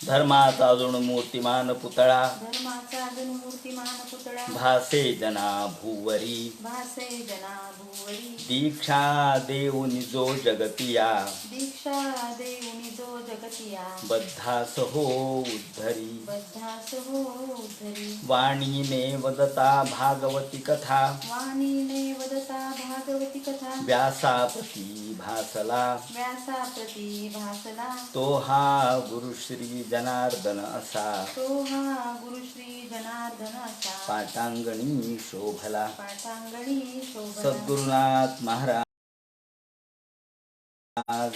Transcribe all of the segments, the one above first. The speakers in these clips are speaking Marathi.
धर्माचा अजून मूर्तिमान पुतळा धर्माचा अजून मूर्तिमान पुतळा भासे जना भूवरी भासे जना भुवरी दीक्षा देऊनि जो जगतिया दीक्षा देऊनि जो जगतिया बद्धास हो उद्धरी बद्धास हो उद्धरी वाणीने वदता भागवती कथा वाणीने वदता भागवती कथा व्यासाप्रती भासला व्यासाप्रती भासला तो हा गुरुश्री जनार्दन असा तो हा गुरुश्री जनार्दन असा पाटांगणी शोभला पाठांगणी शोभला सद्गुरुनाथ महाराज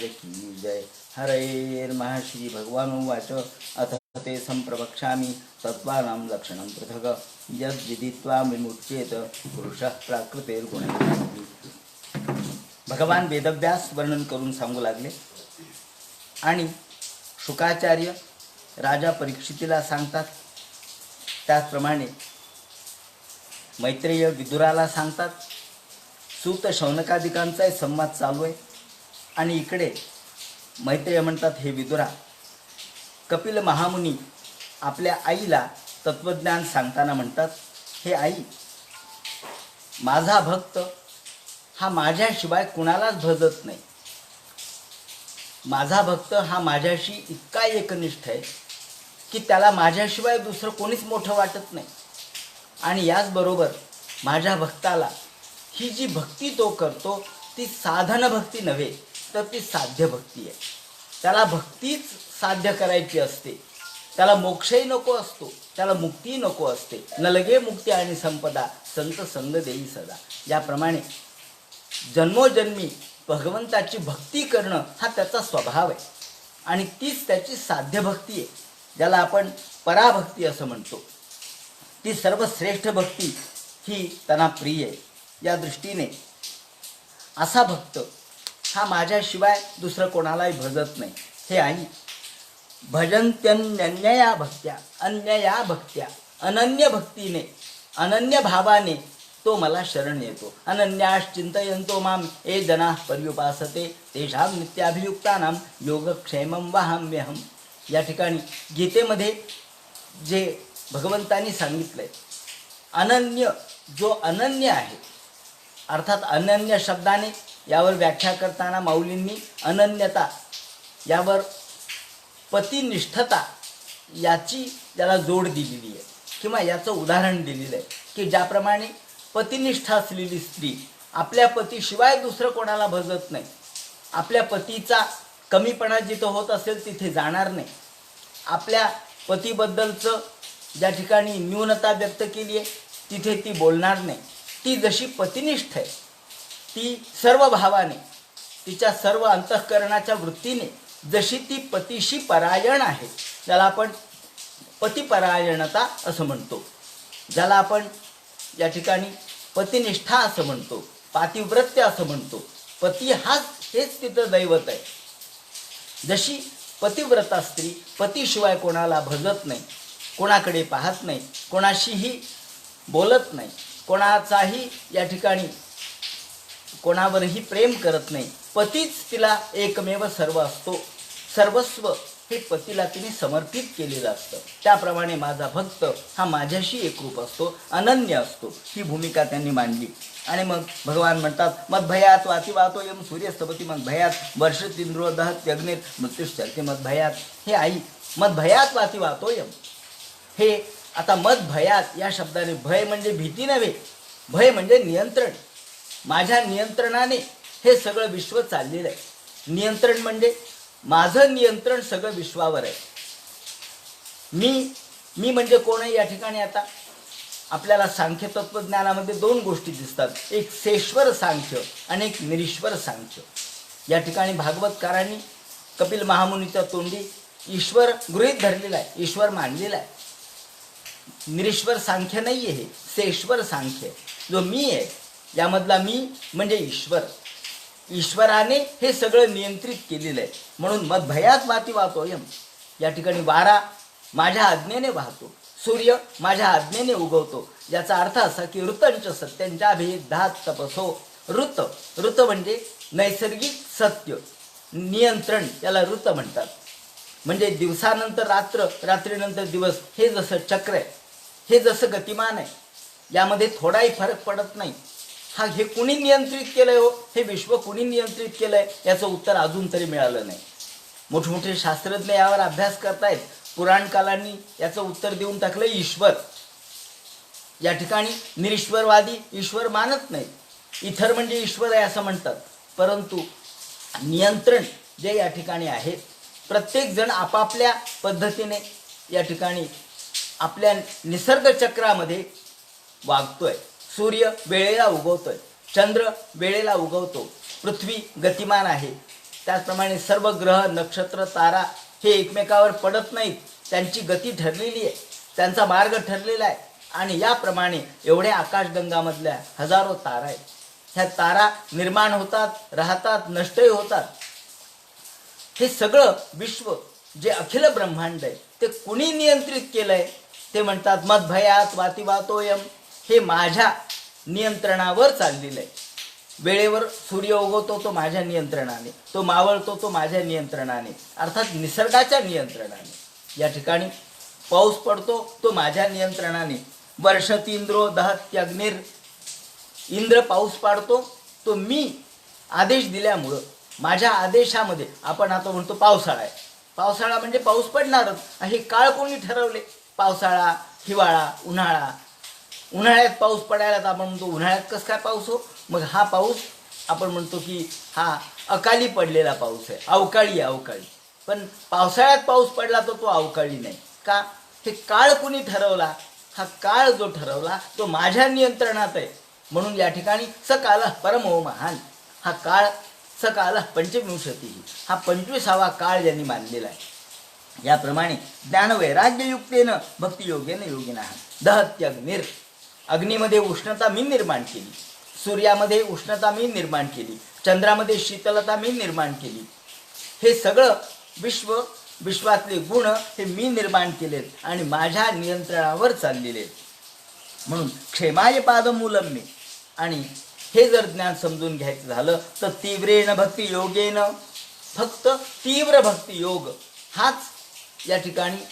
की जय. हरेर् महर्षी भगवान उवाच अथ ते संप्रवक्ष्यामि तत्त्वानां लक्षणं पृथक् यद्विदित्वा विमुच्येत पुरुषः प्राकृतेर्गुणैः. भगवान वेदव्यास वर्णन करून सांगू लागले आणि शुकाचार्य राजा परीक्षितीला सांगतात. त्याचप्रमाणे मैत्रेय विदुराला सांगतात. सूत शौनकादिकांचा संवाद चालू आहे आणि इकडे मैत्रेय म्हणतात, हे विदुरा, कपिल महामुनी आपल्या आईला तत्वज्ञान सांगताना म्हणतात, हे आई, माझा भक्त हा माझ्याशिवाय कुणालाच भजत नाही. माझा भक्त हा माझ्याशी इतका एकनिष्ठ आहे की त्याला माझ्याशिवाय दुसरं कोणीच मोठं वाटत नाही. आणि याचबरोबर माझ्या भक्ताला ही जी भक्ती तो करतो ती साधन भक्ती नव्हे तर ती साध्य भक्ती आहे. त्याला भक्तीच साध्य करायची असते. त्याला मोक्षही नको असतो, त्याला मुक्ती नको असते. न लगे मुक्ती आणि संपदा संत संग देई सदा. याप्रमाणे जन्मोजन्मी भगवंताची भक्ती करणं हा त्याचा स्वभाव आहे आणि तीच त्याची साध्य भक्ती आहे, ज्याला आपण पराभक्ती असं म्हणतो. ती सर्वश्रेष्ठ भक्ती ही त्यांना प्रिय आहे. या दृष्टीने असा भक्त हा माझ्याशिवाय दुसरं कोणालाही भजत नाही. हे आई, भजन्त्यन्यया भक्त्या, अन्यया भक्त्या, अनन्य भक्तीने, अनन्य भावाने तो मला शरण येतो. अनन्याश्चिंतयन्तो माम ये जनाः पर्युपासते तेषां नित्याभियुक्तानां योगक्षेमं वहाम्यहम्. या ठिकाणी गीतेमध्ये जे भगवंतांनी सांगितलंय, अनन्य, जो अनन्य आहे, अर्थात अनन्य शब्दाने यावर व्याख्या करताना माऊलींनी अनन्यता यावर पतिनिष्ठता याची ज्याला जोड दिलेली आहे किंवा याचं उदाहरण दिलेलं आहे की ज्याप्रमाणे पतिनिष्ठ असलेली स्त्री आपल्या पतीशिवाय दुसरं कोणाला भजत नाही. आपल्या पतीचा कमीपणा जिथं होत असेल तिथे जाणार नाही. आपल्या पतीबद्दलचं ज्या ठिकाणी न्यूनता व्यक्त केली आहे तिथे ती बोलणार नाही. ती जशी पतिनिष्ठ आहे, ती सर्व भावाने, तिच्या सर्व अंतःकरणाच्या वृत्तीने जशी ती पतीशी परायण आहे, ज्याला आपण पतिपरायणता असं म्हणतो, ज्याला आपण या ठिकाणी पतिनिष्ठा असं म्हणतो, पातिव्रत्य असं म्हणतो. पती हेच तिथं दैवत आहे. जशी पतिव्रता स्त्री पतीशिवाय कोणाला भजत नाही, कोणाकडे पाहत नाही, कोणाशीही बोलत नाही, कोणाचाही या ठिकाणी कोणावरही प्रेम करत नाही. पतीच तिला एकमेव सर्व असतो. सर्वस्व हे पतीला तिने समर्पित केलेलं असतं. त्याप्रमाणे माझा भक्त हा माझ्याशी एकरूप असतो, अनन्य असतो. ही भूमिका त्यांनी मांडली. आणि मग भगवान म्हणतात, मदभयात वातिवातो यम सूर्यस्तपती मदभयात वर्षतींद्रो दहत यज्ञेर मृत्युश्चरते मदभयात. हे आई, मदभयात वातिवातो यम. हे आता मदभयात या शब्दाने भय म्हणजे भीती नव्हे, भय म्हणजे नियंत्रण. माझ्या नियंत्रणाने हे सगळं विश्व चाललेलं आहे. नियंत्रण म्हणजे माझं नियंत्रण सगळं विश्वावर आहे. मी म्हणजे कोण आहे? या ठिकाणी आता आपल्याला सांख्य तत्वज्ञानामध्ये दोन गोष्टी दिसतात, एक सेश्वर सांख्य आणि एक निरीश्वर सांख्य. या ठिकाणी भागवतकारांनी कपिल महामुनीच्या तोंडी ईश्वर गृहीत धरलेला आहे, ईश्वर मानलेला आहे. निरीश्वर सांख्य नाही आहे, हे सेश्वर सांख्य. जो मी आहे यामधला मी म्हणजे ईश्वर. ईश्वराने हे सगळं नियंत्रित केलेलं आहे. म्हणून मदभयात वाती वातोयम. या ठिकाणी वारा माझ्या आज्ञेने वाहतो, सूर्य माझ्या आज्ञेने उगवतो. याचा अर्थ असा की ऋतंच सत्यांच्या भेदात तपसो. ऋत म्हणजे नैसर्गिक सत्य, नियंत्रण, याला ऋत म्हणतात. म्हणजे दिवसानंतर रात्र, रात्रीनंतर दिवस, हे जसं चक्र आहे, हे जसं गतिमान आहे, यामध्ये थोडाही फरक पडत नाही. हे कुणी नियंत्रित केलंय हो? हे विश्व कुणी नियंत्रित केलंय? याचं उत्तर अजून तरी मिळालं नाही. मोठमोठे शास्त्रज्ञ यावर अभ्यास करतायत. पुराण कालांनी याचं उत्तर देऊन टाकलं, ईश्वर. या ठिकाणी निरीश्वरवादी ईश्वर मानत नाही. इथर म्हणजे ईश्वर आहे असं म्हणतात. परंतु नियंत्रण जे या ठिकाणी आहे, प्रत्येकजण आपापल्या पद्धतीने या ठिकाणी आपल्या निसर्ग चक्रामध्ये वागतोय. सूर्य वेळेला उगवतोय, चंद्र वेळेला उगवतो, पृथ्वी गतिमान आहे. त्याचप्रमाणे सर्व ग्रह, नक्षत्र, तारा हे एकमेकावर पडत नाहीत. त्यांची गती ठरलेली आहे, त्यांचा मार्ग ठरलेला आहे. आणि याप्रमाणे एवढ्या आकाशगंगामधल्या हजारो तारा आहेत. ह्या तारा निर्माण होतात, राहतात, नष्टही होतात. हे सगळं विश्व जे अखिल ब्रह्मांड आहे, ते कुणी नियंत्रित केलंय? ते म्हणतात मद्भयात वाती वातोयम. हे माझ्या नियंत्रणावर चाललेलं आहे. वेळेवर सूर्य उगवतो तो माझ्या नियंत्रणाने, तो मावळतो तो माझ्या नियंत्रणाने, अर्थात निसर्गाच्या नियंत्रणाने. या ठिकाणी पाऊस पडतो तो माझ्या नियंत्रणाने. वर्षतींद्रो दहत्यग्निर. इंद्र पाऊस पाडतो तो मी आदेश दिल्यामुळं, माझ्या आदेशामध्ये. आपण आता म्हणतो पावसाळा आहे, पावसाळा म्हणजे पाऊस पडणारच. हे काळ कोणी ठरवले? पावसाळा, हिवाळा, उन्हाळा. उन्हाळ्यात पाऊस पडायला तर आपण म्हणतो उन्हाळ्यात कसं काय पाऊस हो? मग हा पाऊस आपण म्हणतो की हा अकाली पडलेला पाऊस आहे, अवकाळी आहे, अवकाळी. पण पावसाळ्यात पाऊस पडला तर तो अवकाळी नाही का? हे काळ कुणी ठरवला? हा काळ जो ठरवला तो माझ्या नियंत्रणात आहे. म्हणून या ठिकाणी सकाल परमो महान. हा काळ सकाल पंचविंशती, हा 25वा काळ ज्यांनी मानलेला आहे. याप्रमाणे ज्ञानवैराग्ययुक्तेनं भक्तियोगेनं योगिनः. दहत्यग्निर. अग्नीमध्ये उष्णता मी निर्माण केली, सूर्यामध्ये उष्णता मी निर्माण केली, चंद्रामध्ये शीतलता मी निर्माण केली. हे सगळं विश्व, विश्वातले गुण हे मी निर्माण केलेत आणि माझ्या नियंत्रणावर चाललेले आहेत. म्हणून क्षेमाय पादमूलम मी. आणि हे जर ज्ञान समजून घ्यायचं झालं तर तीव्रेण भक्ती योगेन. फक्त तीव्र भक्ती योग हाच या ठिकाणी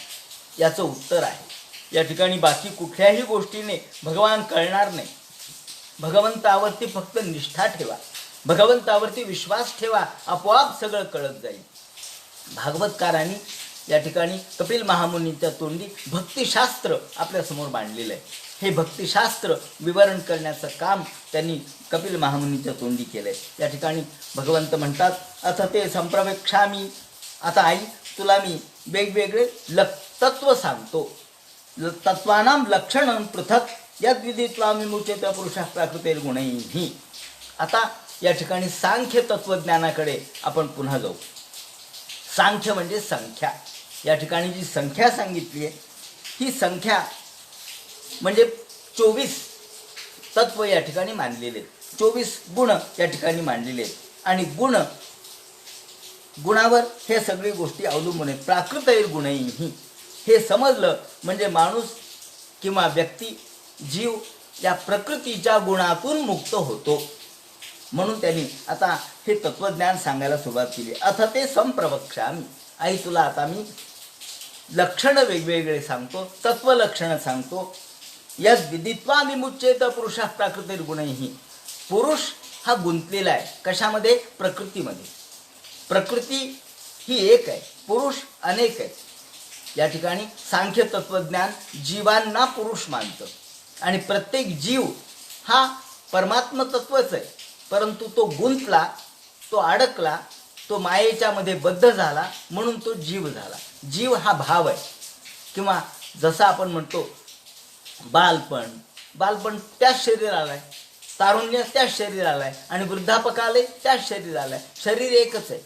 याचं उत्तर आहे. या ठिकाणी बाकी कुठल्याही गोष्टीने भगवान कळणार नाही. भगवंतावरती फक्त निष्ठा ठेवा, भगवंतावरती विश्वास ठेवा, आपोआप सगळं कळत जाईल. भागवतकारांनी या ठिकाणी कपिल महामुनीच्या तोंडी भक्तिशास्त्र आपल्यासमोर मांडलेलं आहे. हे भक्तिशास्त्र विवरण करण्याचं काम त्यांनी कपिल महामुनीच्या तोंडी केलं आहे. या ठिकाणी भगवंत म्हणतात, अथ ते संप्रवेक्षामी. आता आई तुला मी वेगवेगळे तत्व सांगतो. तत्वानां लक्षणं पृथक यद्विदित्वा विमुच्यते पुरुषः प्राकृतेर्गुणैः. आता या ठिकाणी सांख्य तत्वज्ञानाकडे आपण पुन्हा जाऊ. सांख्य म्हणजे संख्या. या ठिकाणी जी संख्या सांगितली आहे ही संख्या म्हणजे 24 तत्व या ठिकाणी मानलेले आहेत, 24 गुण या ठिकाणी मांडलेले आहेत. आणि गुणावर हे सगळी गोष्टी अवलंबून आहेत. प्राकृतैर्गुणैः. हे समजलं म्हणजे माणूस किंवा व्यक्ती, जीव या प्रकृतीच्या गुणातून मुक्त होतो. म्हणून त्यांनी आता हे तत्वज्ञान सांगायला सुरुवात केली. अथ ते संप्रवक्ष्यामि. आई तुला आता मी लक्षणं वेगवेगळे सांगतो, तत्वलक्षणं सांगतो. यद् विदित्वा विमुच्येत पुरुषः प्राकृतिर्गुणैः. पुरुष हा गुंतलेला आहे कशामध्ये? प्रकृतीमध्ये. प्रकृती ही एक आहे, पुरुष अनेक आहेत. या ठिकाणी सांख्य तत्वज्ञान जीवांना पुरुष मानतं आणि प्रत्येक जीव हा परमात्म तत्वच आहे. परंतु तो गुंतला, तो अडकला, तो मायेच्या मध्ये बद्ध झाला म्हणून तो जीव झाला. जीव हा भाव आहे. किंवा जसं आपण म्हणतो बालपण त्याच शरीराला आहे, तारुण्य त्याच शरीराला आहे आणि वृद्धापकालय त्याच शरीराला आहे. शरीर एकच आहे,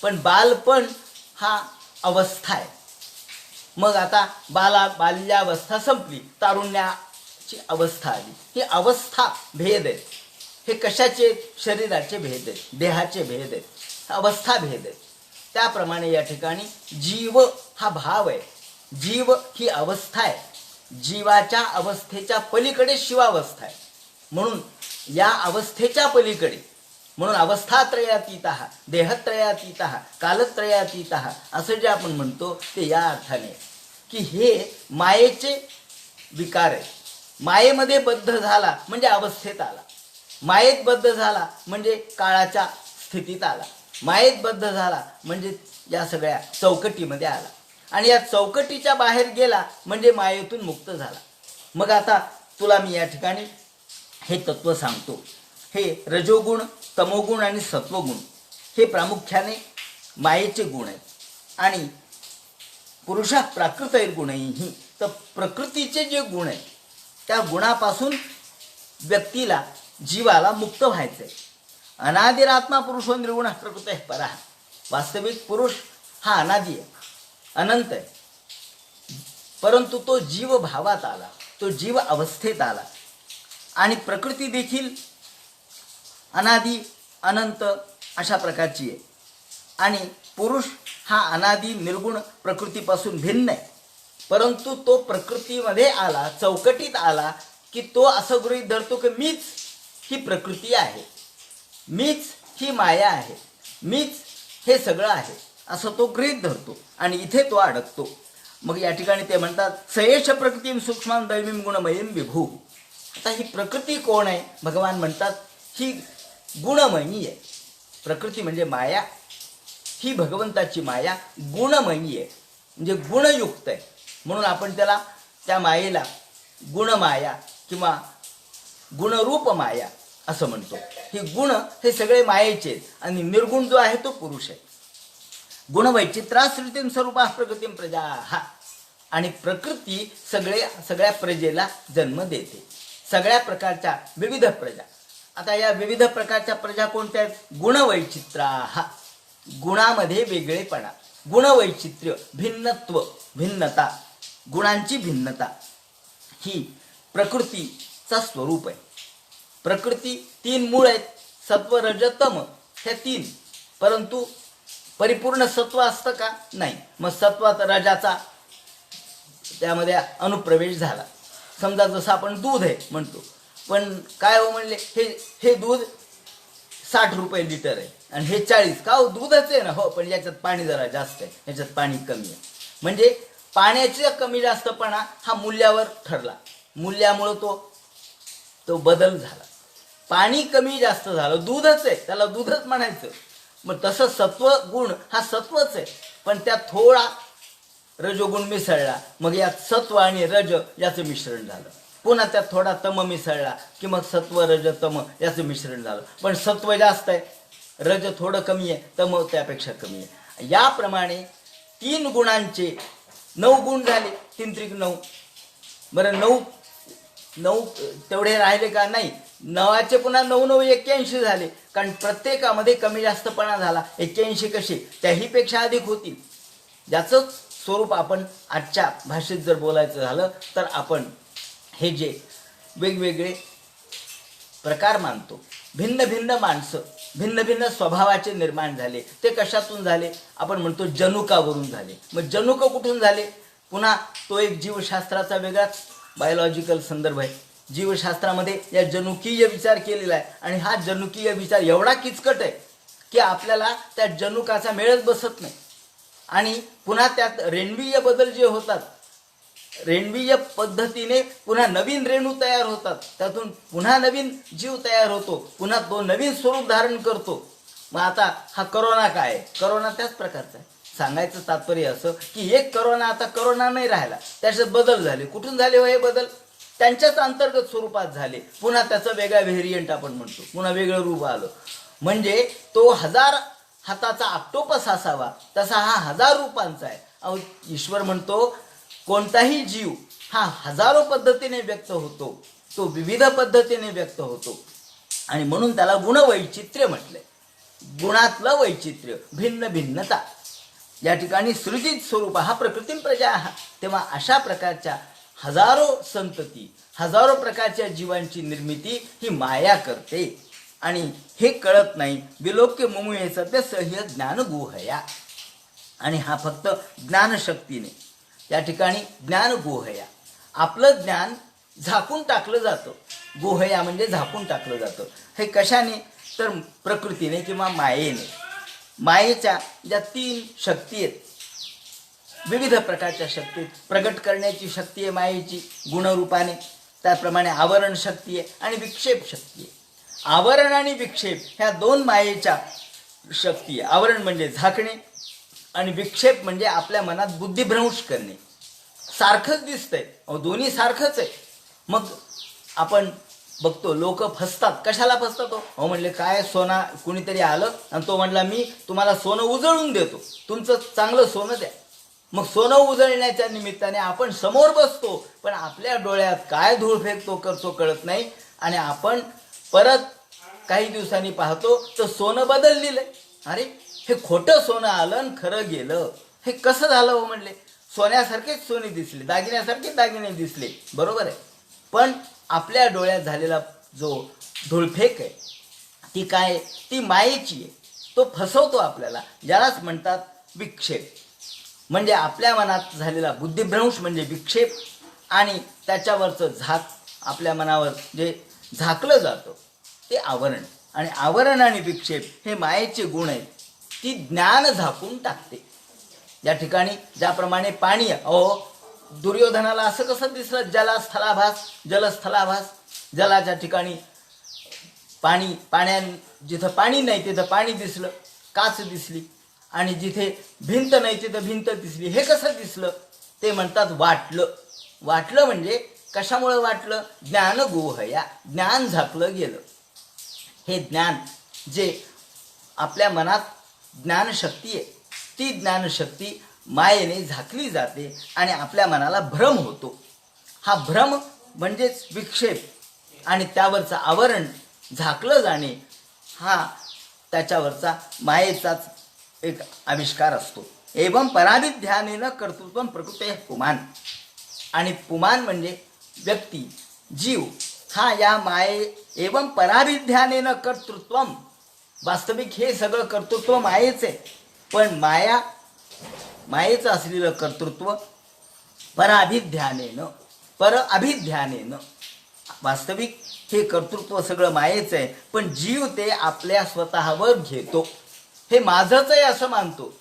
पण बालपण हा अवस्था आहे. मग आता बाल्यावस्था संपली, तारुण्याची अवस्था आली. ही अवस्था भेद आहेत. हे कशाचे? शरीराचे भेद आहेत, देहाचे भेद आहेत, अवस्था भेद आहेत. त्याप्रमाणे या ठिकाणी जीव हा भाव आहे, जीव ही अवस्था आहे. जीवाच्या अवस्थेच्या पलीकडे शिवावस्था आहे. म्हणून या अवस्थेच्या पलीकडे म्हणून अवस्थात्रयातीत, देहत्रयातीत, कालत्रयातीत असं जे आपण म्हणतो ते या अर्थाने की हे मायेचे विकार आहे. मायेमध्ये बद्ध झाला म्हणजे अवस्थेत आला, मायेत बद्ध झाला म्हणजे काळाच्या स्थितीत आला, मायेत बद्ध झाला म्हणजे या सगळ्या चौकटीमध्ये आला, आणि या चौकटीच्या बाहेर गेला म्हणजे मायेतून मुक्त झाला. मग आता तुला मी या ठिकाणी हे तत्व सांगतो. हे रजोगुण, तमोगुण आणि सत्वगुण हे प्रामुख्याने मायेचे गुण आहेत. आणि पुरुषा प्राकृतैर्गुणैः, तर प्रकृतीचे जे गुण आहेत त्या गुणापासून व्यक्तीला, जीवाला मुक्त व्हायचं आहे. अनादिरात्मा पुरुषो निर्गुणः प्रकृतेः परः. वास्तविक पुरुष हा अनादी आहे, अनंत आहे, परंतु तो जीव भावात आला, तो जीव अवस्थेत आला. आणि प्रकृती देखील अनादी अनंत अशा प्रकारची आहे. आणि पुरुष हा अनादी निर्गुण प्रकृतीपासून भिन्न आहे, परंतु तो प्रकृतीमध्ये आला, चौकटीत आला की तो असं गृहीत धरतो की मीच ही प्रकृती आहे, मीच ही माया आहे, मीच हे सगळं आहे असं तो गृहीत धरतो आणि इथे तो अडकतो. मग या ठिकाणी ते म्हणतात सयेष प्रकृतीम सूक्ष्म दैवीम गुणमयीम विभू. आता ही प्रकृती कोण आहे? भगवान म्हणतात ही गुणमयी आहे. प्रकृती म्हणजे माया, ही भगवंताची माया गुणमयी आहे, म्हणजे गुणयुक्त आहे. म्हणून आपण त्याला, त्या मायेला गुणमाया किंवा गुणरूप माया असं म्हणतो. ही गुण हे सगळे मायेचे आहेत आणि निर्गुण जो आहे तो पुरुष आहे. गुणवैचित्राश्रितीं स्वरूपा प्रकृतीं प्रजा. आणि प्रकृती सगळ्या प्रजेला जन्म देते, सगळ्या प्रकारच्या विविध प्रजा. आता या विविध प्रकारच्या प्रजा कोणत्या आहेत? गुणवैचित्रा, गुणामध्ये वेगळेपणा, गुणवैचित्र्य, भिन्नत्व, भिन्नता, गुणांची भिन्नता ही प्रकृतीचा स्वरूप आहे. प्रकृती तीन मूळ आहेत, सत्व रज तम, हे तीन. परंतु परिपूर्ण सत्व असतं का? नाही. मग सत्वात रजाचा त्यामध्ये अनुप्रवेश झाला. समजा जसं आपण दूध आहे म्हणतो, पण काय हो म्हणले हे दूध 60 रुपये लिटर आहे आणि हे 40. का हो? दूधच आहे ना. हो, पण याच्यात पाणी जरा जास्त आहे, याच्यात पाणी कमी आहे. म्हणजे पाण्याचा कमी जास्तपणा हा मूल्यावर ठरला, मूल्यामुळं तो बदल झाला. पाणी कमी जास्त झालं, दूधच आहे, त्याला दूधच म्हणायचं. मग तसं सत्व गुण हा सत्वच आहे, पण त्यात थोडा रजोगुण मिसळला, मग यात सत्व आणि रज याचं मिश्रण झालं. पुन्हा त्यात थोडा तम मिसळला की मग सत्व रज तम याचं मिश्रण झालं. पण सत्व जास्त आहे, रज थोडं कमी आहे, तम त्यापेक्षा कमी आहे. याप्रमाणे 3 गुणांचे 9 गुण झाले. 3 त्रिक 9. बरं, 9 तेवढे राहिले का? नाही. 9चे पुन्हा 9 9 81 झाले, कारण प्रत्येकामध्ये कमी जास्तपणा झाला. 81 कसे? त्याहीपेक्षा अधिक होतील. ज्याचं स्वरूप आपण आजच्या भाषेत जर बोलायचं झालं तर आपण हे जे वेगवेगळे प्रकार मानतो, भिन्न भिन्न माणसं, भिन्न भिन्न स्वभावाचे निर्माण झाले, ते कशातून झाले? आपण म्हणतो जनुकावरून झाले. मग जनुक कुठून झाले? पुन्हा तो एक जीवशास्त्राचा वेगळाच बायोलॉजिकल संदर्भ आहे. जीवशास्त्रामध्ये या जनुकीय विचार केलेला आहे, आणि हा जनुकीय विचार एवढा किचकट आहे की आपल्याला त्या जनुकाचा मेळच बसत नाही. आणि पुन्हा त्यात रेण्वीय बदल जे होतात, रेण्वीय पद्धतीने पुन्हा नवीन रेणू तयार होतात, त्यातून पुन्हा नवीन जीव तयार होतो, पुन्हा तो नवीन स्वरूप धारण करतो. मग आता हा करोना काय आहे? करोना त्याच प्रकारचा आहे. सांगायचं तात्पर्य असं की एक करोना आता करोना नाही राहिला, त्याच्यात बदल झाले. कुठून झाले हो हे बदल? त्यांच्याच अंतर्गत स्वरूपात झाले. पुन्हा त्याचं वेगळा व्हेरियंट आपण म्हणतो, पुन्हा वेगळं रूप आलं. म्हणजे तो 1000 हाताचा ऑक्टोपस असावा तसा हा 1000 रूपांचा आहे. अहो, ईश्वर म्हणतो कोणताही जीव हा हजारो पद्धतीने व्यक्त होतो, तो विविध पद्धतीने व्यक्त होतो, आणि म्हणून त्याला गुणवैचित्र्य म्हटलंय. गुणातलं वैचित्र्य, भिन्न भिन्नता. या ठिकाणी सृजित स्वरूप हा प्रकृतीं प्रजा. तेव्हा अशा प्रकारच्या हजारो संतती, हजारो प्रकारच्या जीवांची निर्मिती ही माया करते, आणि हे कळत नाही. विलोक्य मुमुहे सत्य सह्य ज्ञान गुहया. आणि हा फक्त ज्ञानशक्तीने, या ठिकाणी ज्ञान गुहया, आपलं ज्ञान झाकून टाकलं जातं. गुहया म्हणजे झाकून टाकलं जातं. हे कशाने? तर प्रकृतीने किंवा मायेने. मायेच्या ज्या 3 शक्ती आहेत, विविध प्रकारच्या शक्ती प्रगट करण्याची शक्ती आहे मायेची गुणरूपाने. त्याप्रमाणे आवरण शक्ती आहे आणि विक्षेप शक्ती आहे. आवरण आणि विक्षेप ह्या 2 मायेच्या शक्ती आहे. आवरण म्हणजे झाकणे आणि विक्षेप म्हणजे आपल्या मनात बुद्धिभ्रंश करणे. सारखंच दिसतंय, दोन्ही सारखंच आहे. मग आपण बघतो लोक फसतात. कशाला फसतात हो? म्हणले काय सोना, कुणीतरी आलं आणि तो म्हणला मी तुम्हाला सोनं उजळून देतो, तुमचं चांगलं सोनं द्या. मग सोनं उजळण्याच्या निमित्ताने आपण समोर बसतो, पण आपल्या डोळ्यात काय धूळ फेकतो करतो कळत नाही. आणि आपण परत काही दिवसांनी पाहतो तर सोनं बदललेलं आहे. अरे हे खोटं सोनं आलं आणि खरं गेलं, हे कसं झालं हो? म्हणले सोन्यासारखेच सोने दिसले, दागिन्यासारखेच दागिने दिसले, बरोबर आहे. पण आपल्या डोळ्यात झालेला जो धुळफेक आहे ती काय, ती मायेची आहे. तो फसवतो आपल्याला. ज्यालाच म्हणतात विक्षेप. म्हणजे आपल्या मनात झालेला बुद्धिभ्रंश म्हणजे विक्षेप, आणि त्याच्यावरचं झाक, आपल्या मनावर जे झाकलं जातं ते आवरण. आणि आवरण आणि विक्षेप हे मायेचे गुण आहेत. ती ज्ञान झाकून टाकते. या ठिकाणी ज्याप्रमाणे पाणी, दुर्योधनाला असं कसं दिसलं, जलस्थलाभास, जलस्थलाभास. जलाच्या ठिकाणी जिथं पाणी नाही तिथं पाणी दिसलं, काच दिसली. आणि जिथे भिंत नाही तिथं भिंत दिसली. हे कसं दिसलं? ते म्हणतात वाटलं. वाटलं म्हणजे कशामुळे वाटलं? ज्ञान गुहया, ज्ञान झाकलं गेलं. हे ज्ञान जे आपल्या मनात ज्ञानशक्ती आहे, ती ज्ञानशक्ती मायेने झाकली जाते आणि आपल्या मनाला भ्रम होतो. हा भ्रम म्हणजेच विक्षेप आणि त्यावरचं आवरण झाकलं जाणे, हा त्याच्यावरचा मायेचाच एक आविष्कार असतो. एवं पराभिध्यानेन कर्तृत्वं प्रकृते पुमान. आणि पुमान म्हणजे व्यक्ती, जीव, हा या माये एवं पराभिध्यानेन कर्तृत्वं. वास्तविक हे सगळं कर्तृत्व मायेचे, पण मायेचं असलेलं कर्तृत्व पराभिध्यानेन, अभिध्यानेन. वास्तविक हे कर्तृत्व सगळं मायेचं आहे, पण जीव ते आपल्या स्वतःवर घेतो. हे माझंच आहे असं मानतो,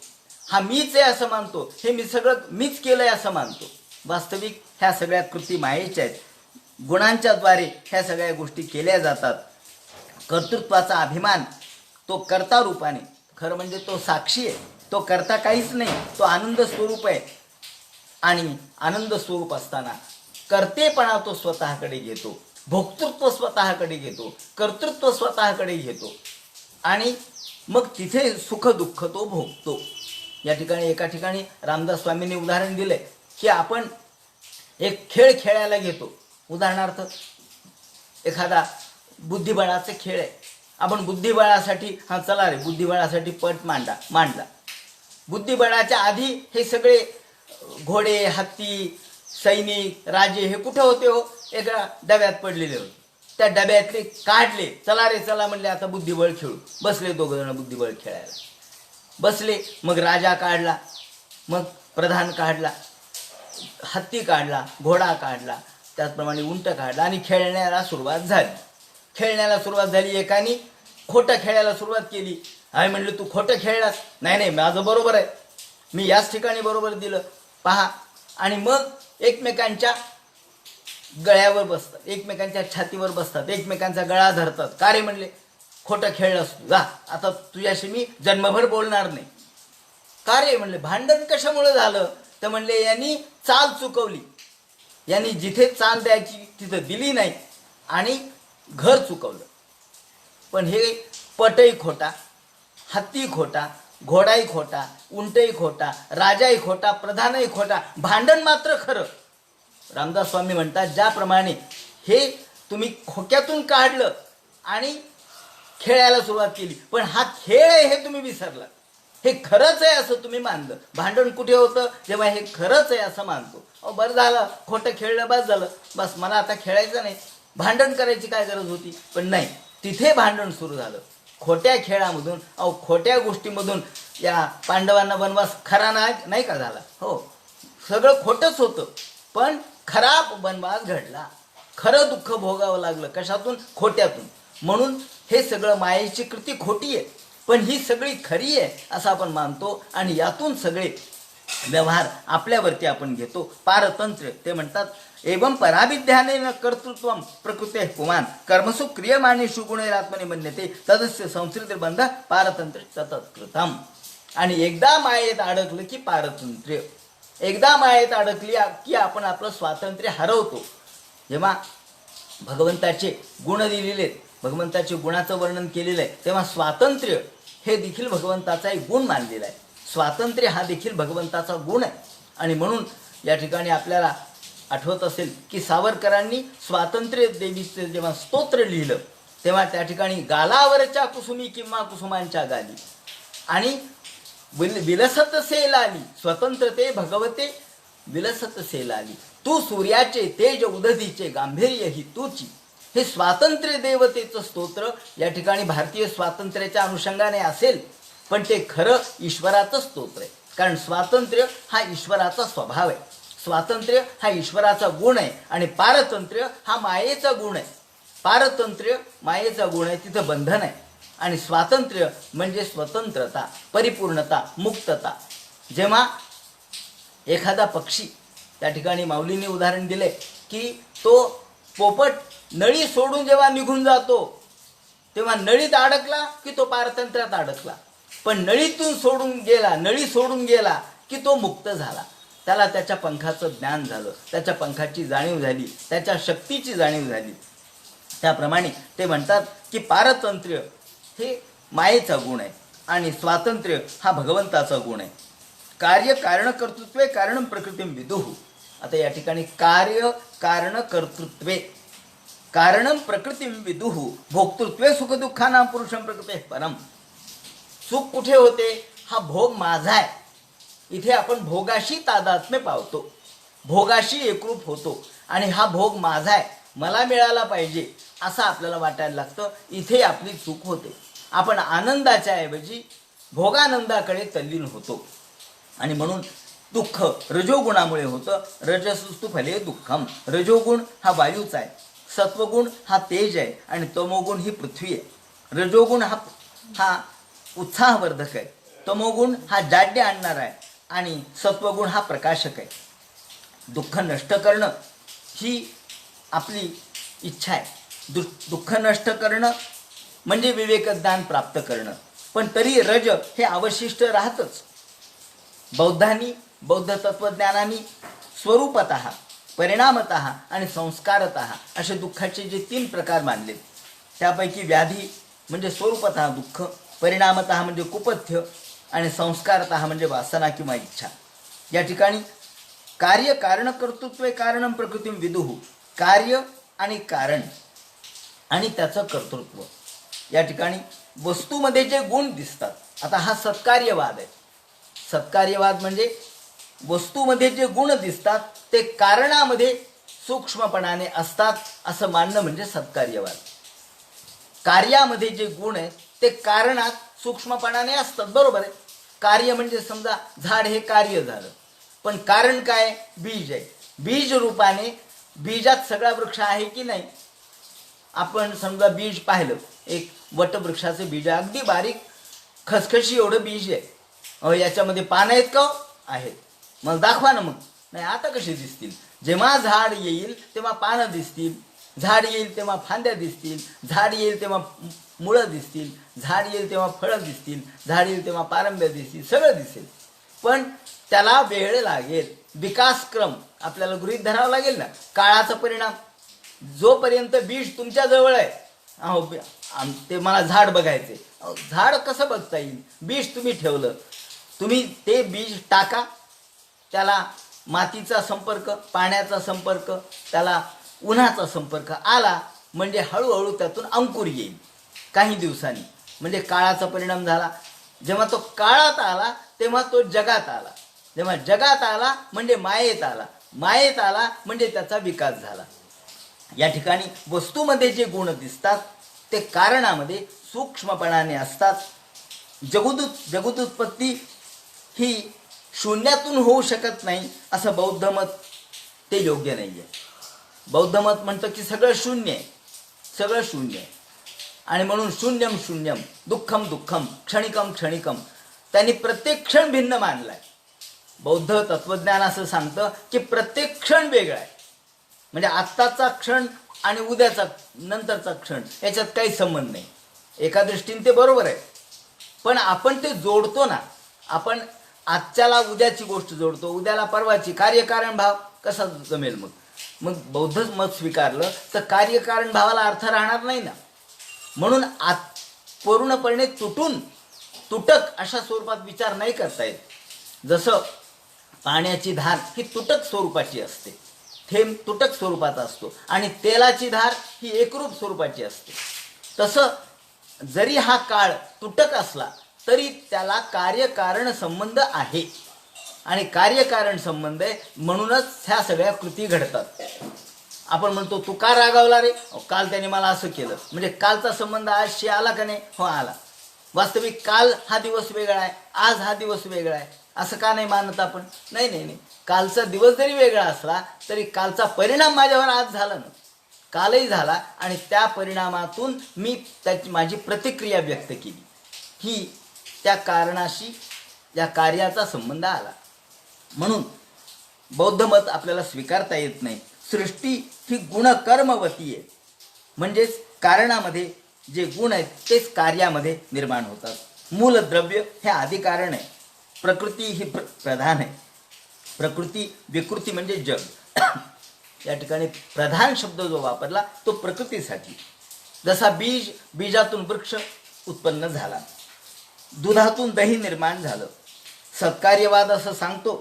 हा मीच आहे असं मानतो, हे मी सगळं मीच केलंय असं मानतो. वास्तविक ह्या सगळ्या कृती मायेच्या आहेत. गुणांच्या द्वारे ह्या सगळ्या गोष्टी केल्या जातात. कर्तृत्वाचा अभिमान तो कर्ता रूपाने, खरं म्हणजे तो साक्षी आहे, तो कर्ता काहीच नाही, तो आनंद स्वरूप आहे. आणि आनंद स्वरूप असताना कर्तेपणा तो स्वतःकडे घेतो, भोक्तृत्व स्वतःकडे घेतो, कर्तृत्व स्वतःकडे घेतो. आणि मग तिथे सुख दुःख तो भोगतो. या ठिकाणी एका ठिकाणी रामदास स्वामींनी उदाहरण दिले की आपण एक खेळ खेळायला घेतो. उदाहरणार्थ एखादा बुद्धिबळाचे खेळ आहे. आपण बुद्धिबळासाठी चला रे बुद्धिबळासाठी पट मांडला. बुद्धिबळाच्या आधी हे सगळे घोडे, हत्ती, सैनिक, राजे हे कुठे होते हो? एका डब्यात पडलेले होते. त्या डब्यातले काढले, चला रे चला म्हणले आता बुद्धिबळ खेळू. बसले 2 जण बुद्धिबळ खेळायला बसले. मग राजा काढला, मग प्रधान काढला, हत्ती काढला, घोडा काढला, त्याचप्रमाणे उंट काढला आणि खेळण्याला सुरुवात झाली. एकाने खोटं खेळायला सुरुवात केली. आम्ही म्हणलं तू खोटं खेळलास? नाही माझं बरोबर आहे, मी याच ठिकाणी बरोबर दिलं पहा. आणि मग एकमेकांच्या गळ्यावर बसतात, एकमेकांच्या छातीवर बसतात, एकमेकांचा गळा धरतात. का रे म्हणले खोटं खेळलास तू, जा आता तुझ्याशी मी जन्मभर बोलणार नाही. का रे म्हणले भांडण कशामुळे झालं? तर म्हणले यांनी चाल चुकवली, यांनी जिथे चाल द्यायची तिथं दिली नाही आणि घर चुकवलं. पण हे पटही खोटा, हत्ती खोटा, घोडाही खोटा, उंटही खोटा, राजाही खोटा, प्रधानही खोटा, भांडण मात्र खरं. रामदास स्वामी म्हणतात ज्याप्रमाणे हे तुम्ही खोक्यातून काढलं आणि खेळायला सुरुवात केली, पण हा खेळ आहे हे तुम्ही विसरला. हे खरंच आहे असं तुम्ही मानलं. भांडण कुठे होतं? जेव्हा हे खरंच आहे असं मानतो. बरं झालं, खोटं खेळलं, बस झालं, बस मला आता खेळायचं नाही, भांडण करायची काय गरज होती? पण नाही, तिथे भांडण सुरू झालं. खोट्या खेळामधून, खोट्या गोष्टीमधून या पांडवांना वनवास खरा नाही का झाला? हो, सगळं खोटंच होतं, पण खराब वनवास घडला. खरं दुःख भोगावं लागलं. कशातून? खोट्यातून. म्हणून हे सगळं मायेची कृती खोटी आहे, पण ही सगळी खरी आहे असं आपण मानतो आणि यातून सगळे व्यवहार आपल्यावरती आपण घेतो. पारतंत्र्य ते म्हणतात एवं पराभिध्याने न कर्तृत्व प्रकृते पुमान कर्मसु क्रियमाणेषु गुणैरात्मने मन्यते तदस्य संस्कृती बंध पारतंत्र्य तत्कृतम. आणि एकदा मायेत अडकलं की पारतंत्र्य, एकदा मायेत अडकली की आपण आपलं स्वातंत्र्य हरवतो. जेव्हा भगवंताचे गुण दिलेले आहेत, भगवंताचे गुणाचं वर्णन केलेलं आहे, तेव्हा स्वातंत्र्य हे देखील भगवंताचा एक गुण मानलेला आहे. स्वातंत्र्य हा देखील भगवंताचा गुण आहे. आणि म्हणून या ठिकाणी आपल्याला आठवत असेल की सावरकरांनी स्वातंत्र्य देवीचं जेव्हा स्तोत्र लिहिलं तेव्हा त्या ठिकाणी गालावरच्या कुसुमी किंवा कुसुमांच्या गाली आणि विलसत सेल आली स्वतंत्रते भगवते विलसत सेल आली तू सूर्याचे तेज उदधीचे गांभीर्य ही तूची. हे स्वातंत्र्य देवतेचं स्तोत्र या ठिकाणी भारतीय स्वातंत्र्याच्या अनुषंगाने असेल, पण ते खरं ईश्वराचं स्तोत्र आहे. कारण स्वातंत्र्य हा ईश्वराचा स्वभाव आहे, स्वातंत्र्य हा ईश्वराचा गुण आहे आणि पारतंत्र्य हा मायेचा गुण आहे. पारतंत्र्य मायेचा गुण आहे, तिथं बंधन आहे. आणि स्वातंत्र्य म्हणजे स्वतंत्रता, परिपूर्णता, मुक्तता. जेव्हा एखादा पक्षी त्या ठिकाणी माऊलीने उदाहरण दिले की तो पोपट नळी सोडून जेव्हा निघून जातो तेव्हा नळीत अडकला की तो पारतंत्र्यात अडकला, पण नळीतून सोडून गेला, नळी सोडून गेला की तो मुक्त झाला. त्याला त्याच्या पंखाचं ज्ञान झालं, त्याच्या पंखाची जाणीव झाली, त्याच्या शक्तीची जाणीव झाली. त्याप्रमाणे ते म्हणतात की पारतंत्र्य हे मायेचा गुण आहे आणि स्वातंत्र्य हा भगवंताचा गुण आहे. कार्य कारण कर्तृत्वे कारण प्रकृतीम विदुः. आता या ठिकाणी कार्य कारण कर्तृत्वे कारणम प्रकृतीम विदुः भोक्तृत्वे सुखदुःखानां पुरुषं प्रकृते परम. सुख कुठे होते? हा भोग माझा आहे. इथे आपण भोगाशी तादात्म्य पावतो, भोगाशी एकरूप होतो आणि हा भोग माझा आहे, मला मिळाला पाहिजे असं आपल्याला वाटायला लागतं. इथे आपली चूक होते. आपण आनंदाच्या ऐवजी भोगानंदाकडे तल्लीन होतो आणि म्हणून दुःख रजोगुणामुळे होतं. रजसस्तु फले दुःखम. रजोगुण हा वायूचा आहे, सत्वगुण हा तेज आहे आणि तमोगुण ही पृथ्वी आहे. रजोगुण हा उत्साहवर्धक आहे, तमोगुण हा जाड्य आणणारा आहे आणि सत्वगुण हा प्रकाशक आहे. दुःख नष्ट करणं ही आपली इच्छा आहे. दुःख नष्ट करणं म्हणजे विवेकज्ञान प्राप्त करणं, पण तरी रज हे अवशिष्ट राहतच. बौद्धांनी, बौद्ध तत्त्वज्ञानांनी स्वरूपतः, परिणामतः आणि संस्कारतः असे दुःखाचे जे 3 प्रकार मानले, त्यापैकी व्याधी म्हणजे स्वरूपतः दुःख, परिणामतः म्हणजे कुपथ्य आणि संस्कारतः म्हणजे वासना किंवा इच्छा. या ठिकाणी कार्य कारण कर्तृत्व कारणम प्रकृतीम विदुः. कार्य आणि कारण आणि त्याचं कर्तृत्व. या ठिकाणी वस्तूमध्ये जे गुण दिसतात, आता हा सत्कार्यवाद आहे. सत्कार्यवाद म्हणजे वस्तूमध्ये जे गुण दिसतात ते कारणामध्ये सूक्ष्मपणाने असतात असं मानणं म्हणजे सत्कार्यवाद. कार्यामध्ये जे गुण आहेत ते कारणात सूक्ष्मपणाने असतात, बरोबर आहे. कार्य म्हणजे समजा झाड हे कार्य झालं, पण कारण काय? बीज आहे. बीज रूपाने बीजात सगळा वृक्ष आहे की नाही? आपण समजा बीज पाहिलं, एक वटवृक्षाचं बीज आहे, अगदी बारीक खसखशी एवढं बीज आहे. याच्यामध्ये पानं आहेत का? आहेत. मग दाखवा ना. मग नाही, आता कसे दिसतील? जेव्हा झाड येईल तेव्हा पानं दिसतील, झाड येईल तेव्हा फांद्या दिसतील, झाड येईल तेव्हा मुळं दिसतील, झाड येईल तेव्हा फळं दिसतील, झाड येईल तेव्हा पारंब्या दिसतील, सगळं दिसेल. पण त्याला वेळ लागेल, विकासक्रम आपल्याला गृहीत धरावा लागेल ना. काळाचा परिणाम. जोपर्यंत बीज तुमच्या जवळ आहे, ते मला झाड बघायचे, झाड कसं बघता येईल? बीज तुम्ही ठेवलं, तुम्ही ते बीज टाका, त्याला मातीचा संपर्क, पाण्याचा संपर्क, त्याला उन्हाचा संपर्क आला म्हणजे हळूहळू त्यातून अंकुर येईल काही दिवसांनी. म्हणजे काळाचा परिणाम झाला. जेव्हा तो काळात आला तेव्हा तो जगात आला, जेव्हा जगात आला म्हणजे मायेत आला, मायेत आला म्हणजे त्याचा विकास झाला. या ठिकाणी वस्तूमध्ये जे गुण दिसतात ते कारणामध्ये सूक्ष्मपणाने असतात. जगदुत्पत्ती ही शून्यातून होऊ शकत नाही असं बौद्ध मत, ते योग्य नाही आहे. बौद्ध मत म्हणतं की सगळं शून्य आहे, सगळं शून्य आहे. आणि म्हणून शून्यम शून्यम दुःखम दुःखम क्षणिकम क्षणिकम त्यांनी प्रत्येक क्षण भिन्न मानलाय. बौद्ध तत्वज्ञान असं सांगतं की प्रत्येक क्षण वेगळा आहे. म्हणजे आत्ताचा क्षण आणि उद्याचा नंतरचा क्षण याच्यात काही संबंध नाही. एका दृष्टीने ते बरोबर आहे, पण आपण ते जोडतो ना. आपण आजच्याला उद्याची गोष्ट जोडतो, उद्याला परवाची. कार्यकारण भाव कसा जमेल मग? मग बौद्ध मत स्वीकारलं तर कार्यकारण भावाला अर्थ राहणार नाही ना. म्हणून पूर्णपणे तुटक अशा स्वरूपात विचार नाही करता येत. जसं पाण्याची धार ही तुटक स्वरूपाची असते, थेंब तुटक स्वरूपाचा असतो, आणि तेलाची धार ही एकरूप स्वरूपाची असते. तसं जरी हा काळ तुटक असला तरी त्याला कार्यकारण संबंध आहे, आणि कार्यकारण संबंध आहे म्हणूनच ह्या सगळ्या कृती घडतात. आपण म्हणतो तू का रागावला रे? काल त्याने मला असं केलं. म्हणजे कालचा संबंध आजशी आला का नाही? हो, आला. वास्तविक काल हा दिवस वेगळा आहे, आज हा दिवस वेगळा आहे असं का नाही मानत आपण? नाही नाही नाही, कालचा दिवस जरी वेगळा असला तरी कालचा परिणाम माझ्यावर आज झाला ना, कालही झाला, आणि त्या परिणामातून मी त्याची माझी प्रतिक्रिया व्यक्त केली. ही त्या कारणाशी, या कार्याचा संबंध आला. म्हणून बौद्ध मत आपल्याला स्वीकारता येत नाही. सृष्टी ही गुणकर्मवती आहे, म्हणजेच कारणामध्ये जे गुण आहेत तेच कार्यामध्ये निर्माण होतात. मूलद्रव्य हे आदिकारण आहे. प्रकृती ही प्रधान आहे. प्रकृती विकृती म्हणजे जग. या ठिकाणी प्रधान शब्द जो वापरला तो प्रकृतीसाठी. जसा बीजातून वृक्ष उत्पन्न झाला, दुधातून दही निर्माण झालं. सत्कार्यवाद असं सांगतो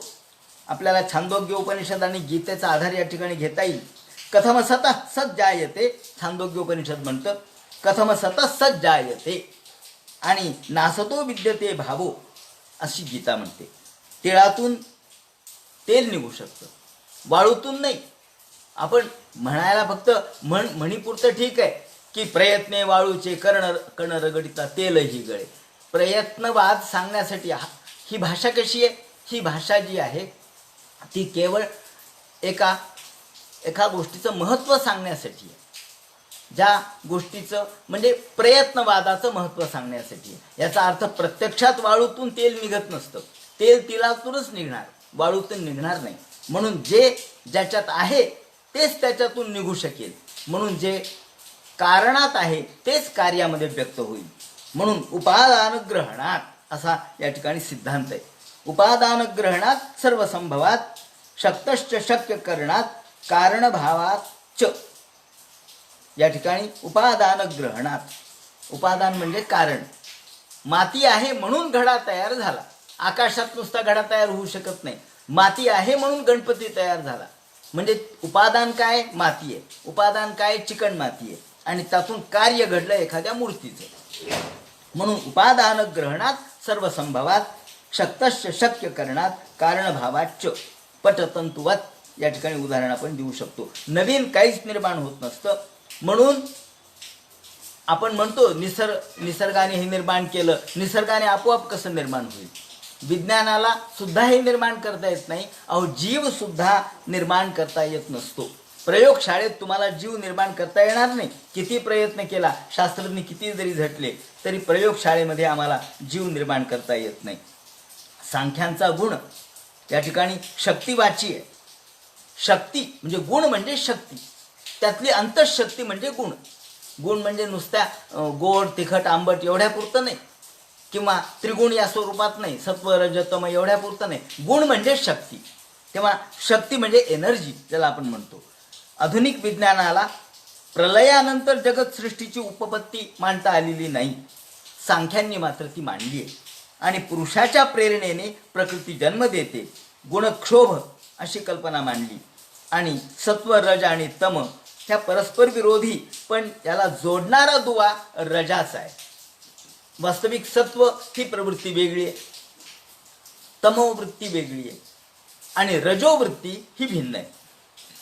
आपल्याला. छांदोग्य उपनिषद आणि गीतेचा आधार या ठिकाणी घेता येईल. कथम सतः सत जायते, छांदोग्य उपनिषद म्हणतं कथम सतः सत जायते, आणि नासतो विद्यते भावो अशी गीता म्हणते. तिळातून तेल निघू शकतं, वाळूतून नाही. आपण म्हणायला फक्त म्हणीपुरतं ठीक आहे की प्रयत्ने वाळूचे कर्ण रगडिता तेलही गळे. प्रयत्नवाद सांगण्यासाठी ही भाषा कशी आहे? ही भाषा जी आहे ती केवळ एका गोष्टीचं महत्त्व सांगण्यासाठी आहे. ज्या गोष्टीचं म्हणजे प्रयत्नवादाचं महत्त्व सांगण्यासाठी आहे. याचा अर्थ प्रत्यक्षात वाळूतून तेल निघत नसतं. तेल तिळातूनच निघणार, वाळूतून निघणार नाही. म्हणून जे ज्याच्यात आहे तेच त्याच्यातून निघू शकेल. म्हणून जे कारणात आहे तेच कार्यामध्ये व्यक्त होईल. म्हणून उपादान ग्रहणात असा या ठिकाणी सिद्धांत आहे. उपादान ग्रहणात सर्व संभवात शक्तश्च शक्य करणात कारणभावात च. या ठिकाणी उपादान ग्रहणात, उपादान म्हणजे कारण. माती आहे म्हणून घडा तयार झाला. आकाशात नुसता घडा तयार होऊ शकत नाही. माती आहे म्हणून गणपती तयार झाला. म्हणजे उपादान काय? माती आहे. उपादान काय? चिकण माती आहे. आणि त्यातून कार्य घडलं एखाद्या मूर्तीचं. म्हणून उपादान ग्रहणात सर्व संभवात शक्तश्च शक्य करणात कारणभावाच पटतंतुवत या ठिकाणी उदाहरण आपण देऊ शकतो. नवीन काहीच निर्माण होत नसतं. म्हणून आपण म्हणतो निसर्गाने हे निर्माण केलं. निसर्गाने आपोआप कसं निर्माण होईल? विज्ञानाला सुद्धा हे निर्माण करता येत नाही. अहो, जीव सुद्धा निर्माण करता येत नसतो. प्रयोगशाळेत तुम्हाला जीव निर्माण करता येणार नाही. किती प्रयत्न केला, शास्त्रज्ञ किती जरी झटले तरी प्रयोगशाळेमध्ये आम्हाला जीव निर्माण करता येत नाही. सांख्यांचा गुण या ठिकाणी शक्तिवाची आहे. शक्ती म्हणजे गुण म्हणजे शक्ती, त्यातली अंतःशक्ती म्हणजे गुण. गुण म्हणजे नुसत्या गोड तिखट आंबट एवढ्यापुरतं नाही, किंवा त्रिगुण या स्वरूपात नाही, सत्व रजतम एवढ्यापुरतं नाही. गुण म्हणजे शक्ती, किंवा शक्ती म्हणजे एनर्जी ज्याला आपण म्हणतो. आधुनिक विज्ञानाला प्रलयानंतर जगत सृष्टीची उपपत्ती मांडता आलेली नाही. सांख्यांनी मात्र ती मांडली आहे. आणि पुरुषाच्या प्रेरणेने प्रकृती जन्म देते. गुणक्षोभ अशी कल्पना मांडली. आणि सत्व रज आणि तम ह्या परस्पर विरोधी पण याला जोडणारा दुवा रजाचा आहे. वास्तविक सत्व ही प्रवृत्ती वेगळी आहे, तमोवृत्ती वेगळी आहे, आणि रजोवृत्ती ही भिन्न आहे.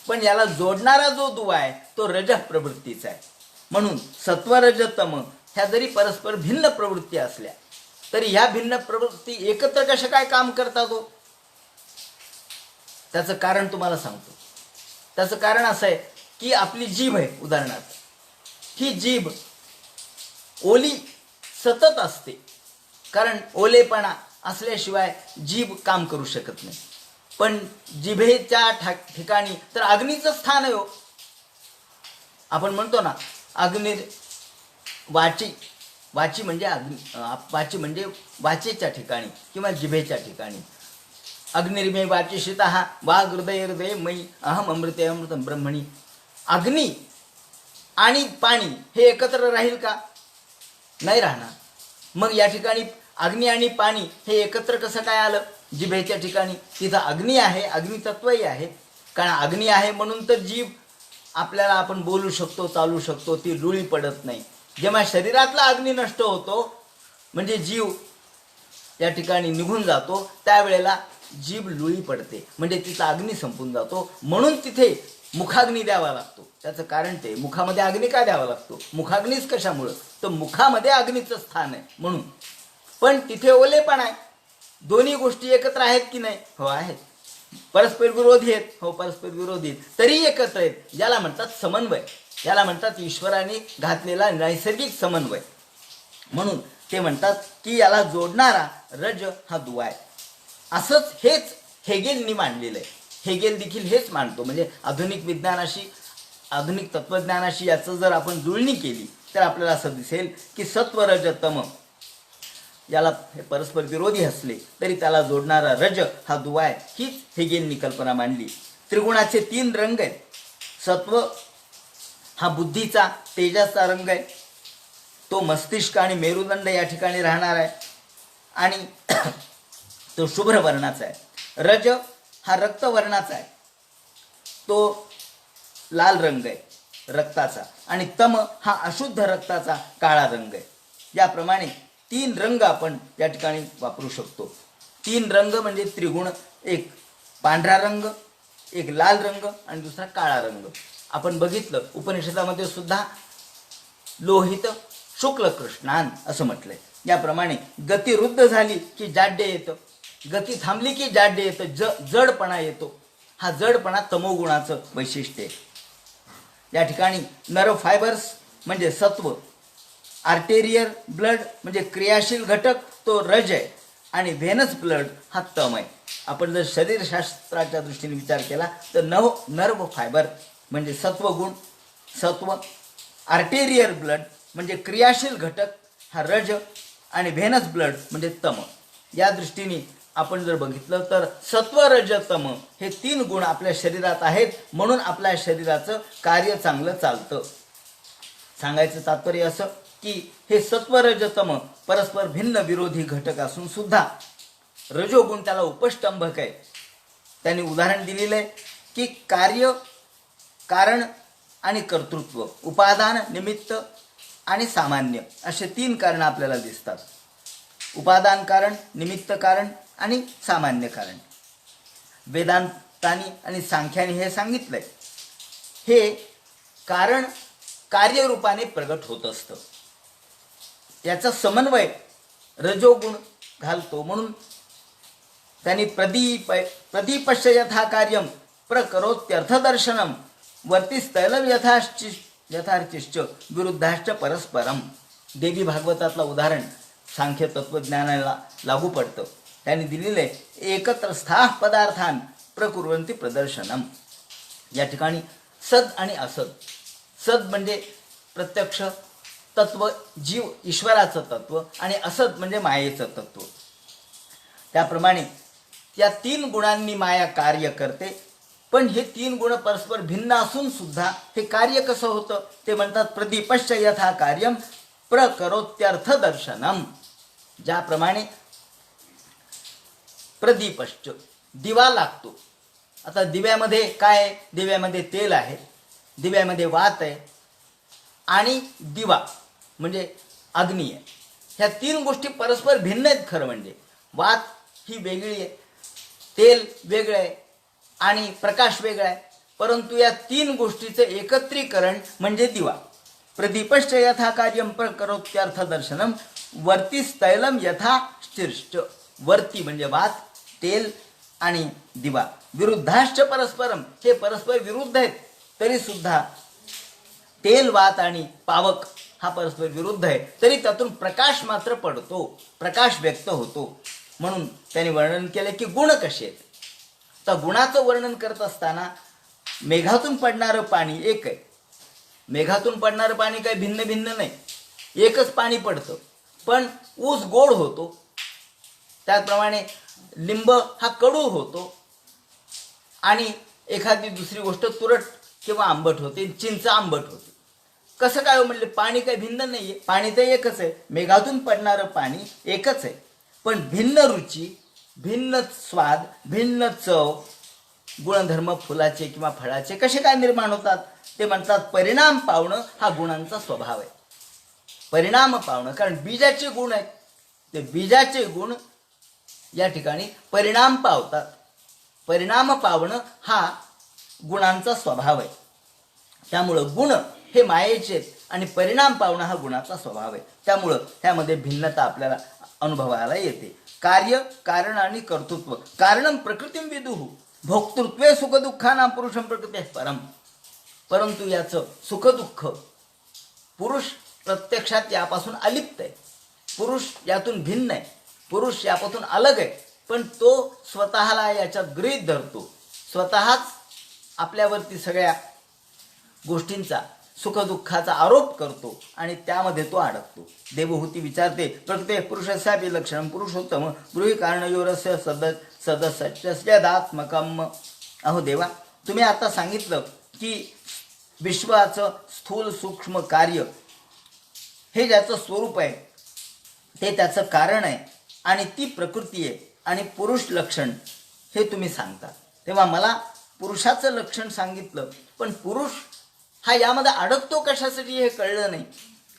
पण याला जोडणारा जो दुवा आहे तो रज प्रवृत्तीचा आहे. म्हणून सत्व रज तम ह्या जरी परस्पर भिन्न प्रवृत्ती असल्या तरी ह्या भिन्न प्रवृत्ती एकत्र कशा काय काम करतात हो? त्याचं कारण तुम्हाला सांगतो. त्याचं कारण असं आहे की आपली जीभ आहे. उदाहरणार्थ ही जीभ ओली सतत असते, कारण ओलेपणा असल्याशिवाय जीभ काम करू शकत नाही. पण जिभेच्या ठिकाणी तर अग्नीचं स्थान आहे हो. आपण म्हणतो ना अग्नी वाची, वाची म्हणजे अग्नी, वाची म्हणजे वाचेच्या ठिकाणी किंवा जिभेच्या ठिकाणी. अग्निर्मे वाचिशितः वाग हृदय हृदय मयी अहम अमृते अमृतम ब्रह्मणी. अग्नी आणि पाणी हे एकत्र राहील का? नाही राहणार. मग या ठिकाणी अग्नी आणि पाणी हे एकत्र कसं काय आलं? जिभेच्या ठिकाणी तिथं अग्नी आहे, अग्नितत्वही आहे. कारण अग्नी आहे म्हणून तर जीभ आपल्याला आपण बोलू शकतो, चालू शकतो, ती लुळी पडत नाही. जेव्हा शरीरातला अग्नी नष्ट होतो म्हणजे जीव या ठिकाणी निघून जातो, त्यावेळेला जीभ लुळी पडते, म्हणजे तिचा अग्नी संपून जातो. म्हणून तिथे मुखाग्नी द्यावा लागतो. त्याचं कारण ते मुखामध्ये अग्नी का द्यावा लागतो? मुखाग्नीच कशामुळं? तर मुखामध्ये अग्नीचं स्थान आहे म्हणून. पण तिथे ओलेपण आहे. दोन्ही गोष्टी एकत्र आहेत की नाही? हो आहेत. परस्पर विरोधी आहेत? हो परस्पर विरोधी आहेत, तरी एकत्र आहेत. ज्याला म्हणतात समन्वय, याला म्हणतात ईश्वराने घातलेला नैसर्गिक समन्वय. म्हणून ते म्हणतात की याला जोडणारा रज हा दुवा आहे. असंच हेच हेगेलनी मांडलेलं आहे. हेगेल देखील हेच मांडतो. म्हणजे आधुनिक विज्ञानाशी, आधुनिक तत्त्वज्ञानाशी याचं जर आपण जुळणी केली तर आपल्याला असं दिसेल की सत्व रज तम याला हे परस्पर विरोधी असले तरी त्याला जोडणारा रज हा दुवा आहे. हीच हेगेलनी कल्पना मांडली. त्रिगुणाचे 3 रंग आहेत. सत्व हा बुद्धीचा, तेजाचा रंग आहे. तो मस्तिष्क आणि मेरुदंड या ठिकाणी राहणार आहे आणि तो शुभ्र वर्णाचा आहे. रज हा रक्तवर्णाचा आहे, तो लाल रंग आहे रक्ताचा. आणि तम हा अशुद्ध रक्ताचा काळा रंग आहे. याप्रमाणे 3 रंग आपण या ठिकाणी वापरू शकतो. 3 रंग म्हणजे त्रिगुण. एक पांढरा रंग, एक लाल रंग आणि दुसरा काळा रंग. आपण बघितलं उपनिषदामध्ये सुद्धा लोहित शुक्ल कृष्णान असं म्हटलंय. याप्रमाणे गती रुद्ध झाली की जाड्य येतं, गती थांबली की जाड्य येतं, जडपणा येतो. हा जडपणा तमोगुणाचं वैशिष्ट्य आहे. या ठिकाणी नर्व फायबर्स म्हणजे सत्व, आर्टेरियर ब्लड म्हणजे क्रियाशील घटक तो रज आहे आणि व्हेनस ब्लड हा तम आहे. आपण जर शरीरशास्त्राच्या दृष्टीने विचार केला तर नर्व फायबर म्हणजे सत्वगुण सत्व, आर्टेरियर ब्लड म्हणजे क्रियाशील घटक हा रज आणि व्हेनस ब्लड म्हणजे तम. या दृष्टीने आपण जर बघितलं तर सत्व रज तम हे 3 गुण आपल्या शरीरात आहेत, म्हणून आपल्या शरीराचं कार्य चांगलं चालतं. सांगायचं तात्पर्य असं की हे सत्व रज तम परस्पर भिन्न विरोधी घटक असून सुद्धा रजोगुण त्याला उपष्टंभक आहे. त्यांनी उदाहरण दिलेलं आहे की कार्य, कारण आणि कर्तृत्व, उपादान, निमित्त आणि सामान्य असे 3 कारण आपल्याला दिसतात. उपादान कारण, निमित्त कारण आणि सामान्य कारण. वेदांतानी आणि सांख्याने हे सांगितलंय. हे कारण कार्यरूपाने प्रगट होत असतं. याचा समन्वय रजोगुण घालतो. म्हणून त्यांनी प्रदीपश्च यथा कार्यम प्रकरोत्यर्थदर्शनम वर्तिस्तैलम यथार्चिश्च विरुद्धाश्च परस्परम. देवी भागवतातलं उदाहरण सांख्य तत्वज्ञानाला लागू पडतं. त्यांनी दिलेले एकत्र स्थाह पदार्थान प्रकुर्वन्ति प्रदर्शनम. या ठिकाणी सद आणि असद. सद म्हणजे प्रत्यक्ष तत्व, जीव ईश्वराचं तत्व, आणि असद म्हणजे मायेचं तत्व. त्याप्रमाणे त्या 3 गुणांनी माया कार्य करते. पण हे 3 गुण परस्पर भिन्न असून सुद्धा हे कार्य कसं होतं ते म्हणतात प्रदीपश्च यथा कार्यम प्रकरोत्यर्थ दर्शनम. ज्याप्रमाणे प्रदीपश्च दिवा लागतो. आता दिव्यामध्ये काय आहे? दिव्यामध्ये तेल आहे, दिव्यामध्ये वात आहे आणि दिवा म्हणजे अग्नी आहे. ह्या 3 गोष्टी परस्पर भिन्न आहेत. खरं म्हणजे वात ही वेगळी आहे, तेल वेगळं आहे आणि प्रकाश वेगळा आहे. परंतु या 3 गोष्टीचं एकत्रीकरण म्हणजे दिवा. प्रदीपश्च यथा कार्यम प्रकरोत्यर्थ दर्शनम वर्ती स्थैलम यथा स्थिरश्च. वर्ती म्हणजे वात, तेल आणि दिवा. विरुद्धाश्च परस्परम हे परस्पर विरुद्ध आहेत, तरी सुद्धा तेल, वात आणि पावक हा परस्पर विरुद्ध आहे, तरी त्यातून प्रकाश मात्र पडतो, प्रकाश व्यक्त होतो. म्हणून त्यांनी वर्णन केलं की गुण कसे आहेत. तर गुणाचं वर्णन करत असताना मेघातून पडणारं पाणी एक आहे. मेघातून पडणारं पाणी काही भिन्न भिन्न नाही, एकच पाणी पडतं, पण ऊस गोड होतो. त्याचप्रमाणे लिंब हा कडू होतो आणि एखादी दुसरी गोष्ट तुरट किंवा आंबट होते, चिंच आंबट होते. कसं काय म्हणले, पाणी काही भिन्न नाही आहे, पाणी तर एकच आहे. मेघातून पडणारं पाणी एकच आहे, पण भिन्न रुची, भिन्न स्वाद, भिन्न चव, गुणधर्म फुलाचे किंवा फळाचे कसे काय निर्माण होतात. ते म्हणतात परिणाम पावणं हा गुणांचा स्वभाव आहे. परिणाम पावणं, कारण बीजाचे गुण आहेत, ते बीजाचे गुण या ठिकाणी परिणाम पावतात. परिणाम पावणं हा गुणांचा स्वभाव आहे. त्यामुळं गुण हे मायेचे आहेत आणि परिणाम पावणं हा गुणाचा स्वभाव आहे. त्यामुळं त्यामध्ये भिन्नता आपल्याला अनुभवायला येते. कार्य, कारण आणि कर्तृत्व. कारणं प्रकृतीं विदुः भोक्तृत्वे सुखदुःखानां पुरुषं प्रकृतेः परम. परंतु याचं सुखदुःख पुरुष प्रत्यक्षात यापासून अलिप्त आहे. पुरुष यातून भिन्न आहे, पुरुष यापासून अलग आहे, पण तो स्वतःला याच्यात गृहीत धरतो, स्वतःच आपल्यावरती सगळ्या गोष्टींचा सुखदुःखाचा आरोप करतो आणि त्यामध्ये तो अडकतो. देवहूती विचारते प्रकृते पुरुषस्यापि लक्षणं पुरुषोत्तम ब्रूहि कारणयोरस्य सदस्यदात्मकम. अहो देवा, तुम्ही आता सांगितलं की विश्वाचं स्थूल सूक्ष्म कार्य हे ज्याचं स्वरूप आहे, ते त्याचं कारण आहे आणि ती प्रकृती आहे आणि पुरुष लक्षण हे तुम्ही सांगता. तेव्हा मला पुरुषाचं लक्षण सांगितलं, पण पुरुष हा यामध्ये अडकतो कशासाठी हे कळलं नाही.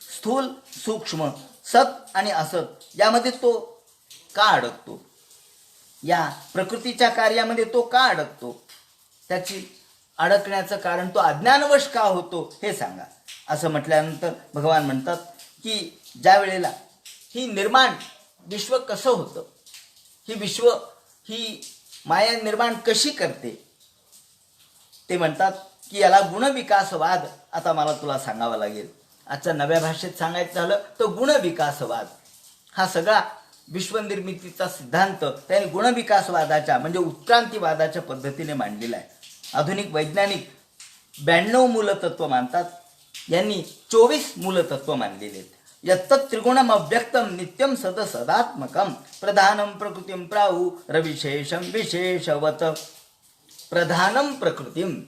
स्थूल सूक्ष्म सत आणि असत यामध्ये तो का अडकतो, या प्रकृतीच्या कार्यामध्ये तो का अडकतो, त्याची अडकण्याचं कारण तो अज्ञानवश का होतो हे सांगा. असं म्हटल्यानंतर भगवान म्हणतात की ज्या वेळेला ही निर्माण विश्व कसं होतं, ही विश्व ही माया निर्माण कशी करते, ते म्हणतात की याला गुणविकासवाद आता मला तुला सांगावं लागेल. आजच्या नव्या भाषेत सांगायचं झालं तर गुणविकासवाद हा सगळा विश्वनिर्मितीचा सिद्धांत त्याने गुणविकासवादाच्या म्हणजे उत्क्रांतीवादाच्या पद्धतीने मांडलेला आहे. आधुनिक वैज्ञानिक 92 मूलतत्व मानतात, यांनी 24 मूलतत्व मानलेले आहेत. यत्तत् त्रिगुणम अव्यक्तम नित्यम सदात्मकम प्रधानम प्रकृतीम प्राहु रविशेषम विशेषवत. प्रधानम प्रकृतीम,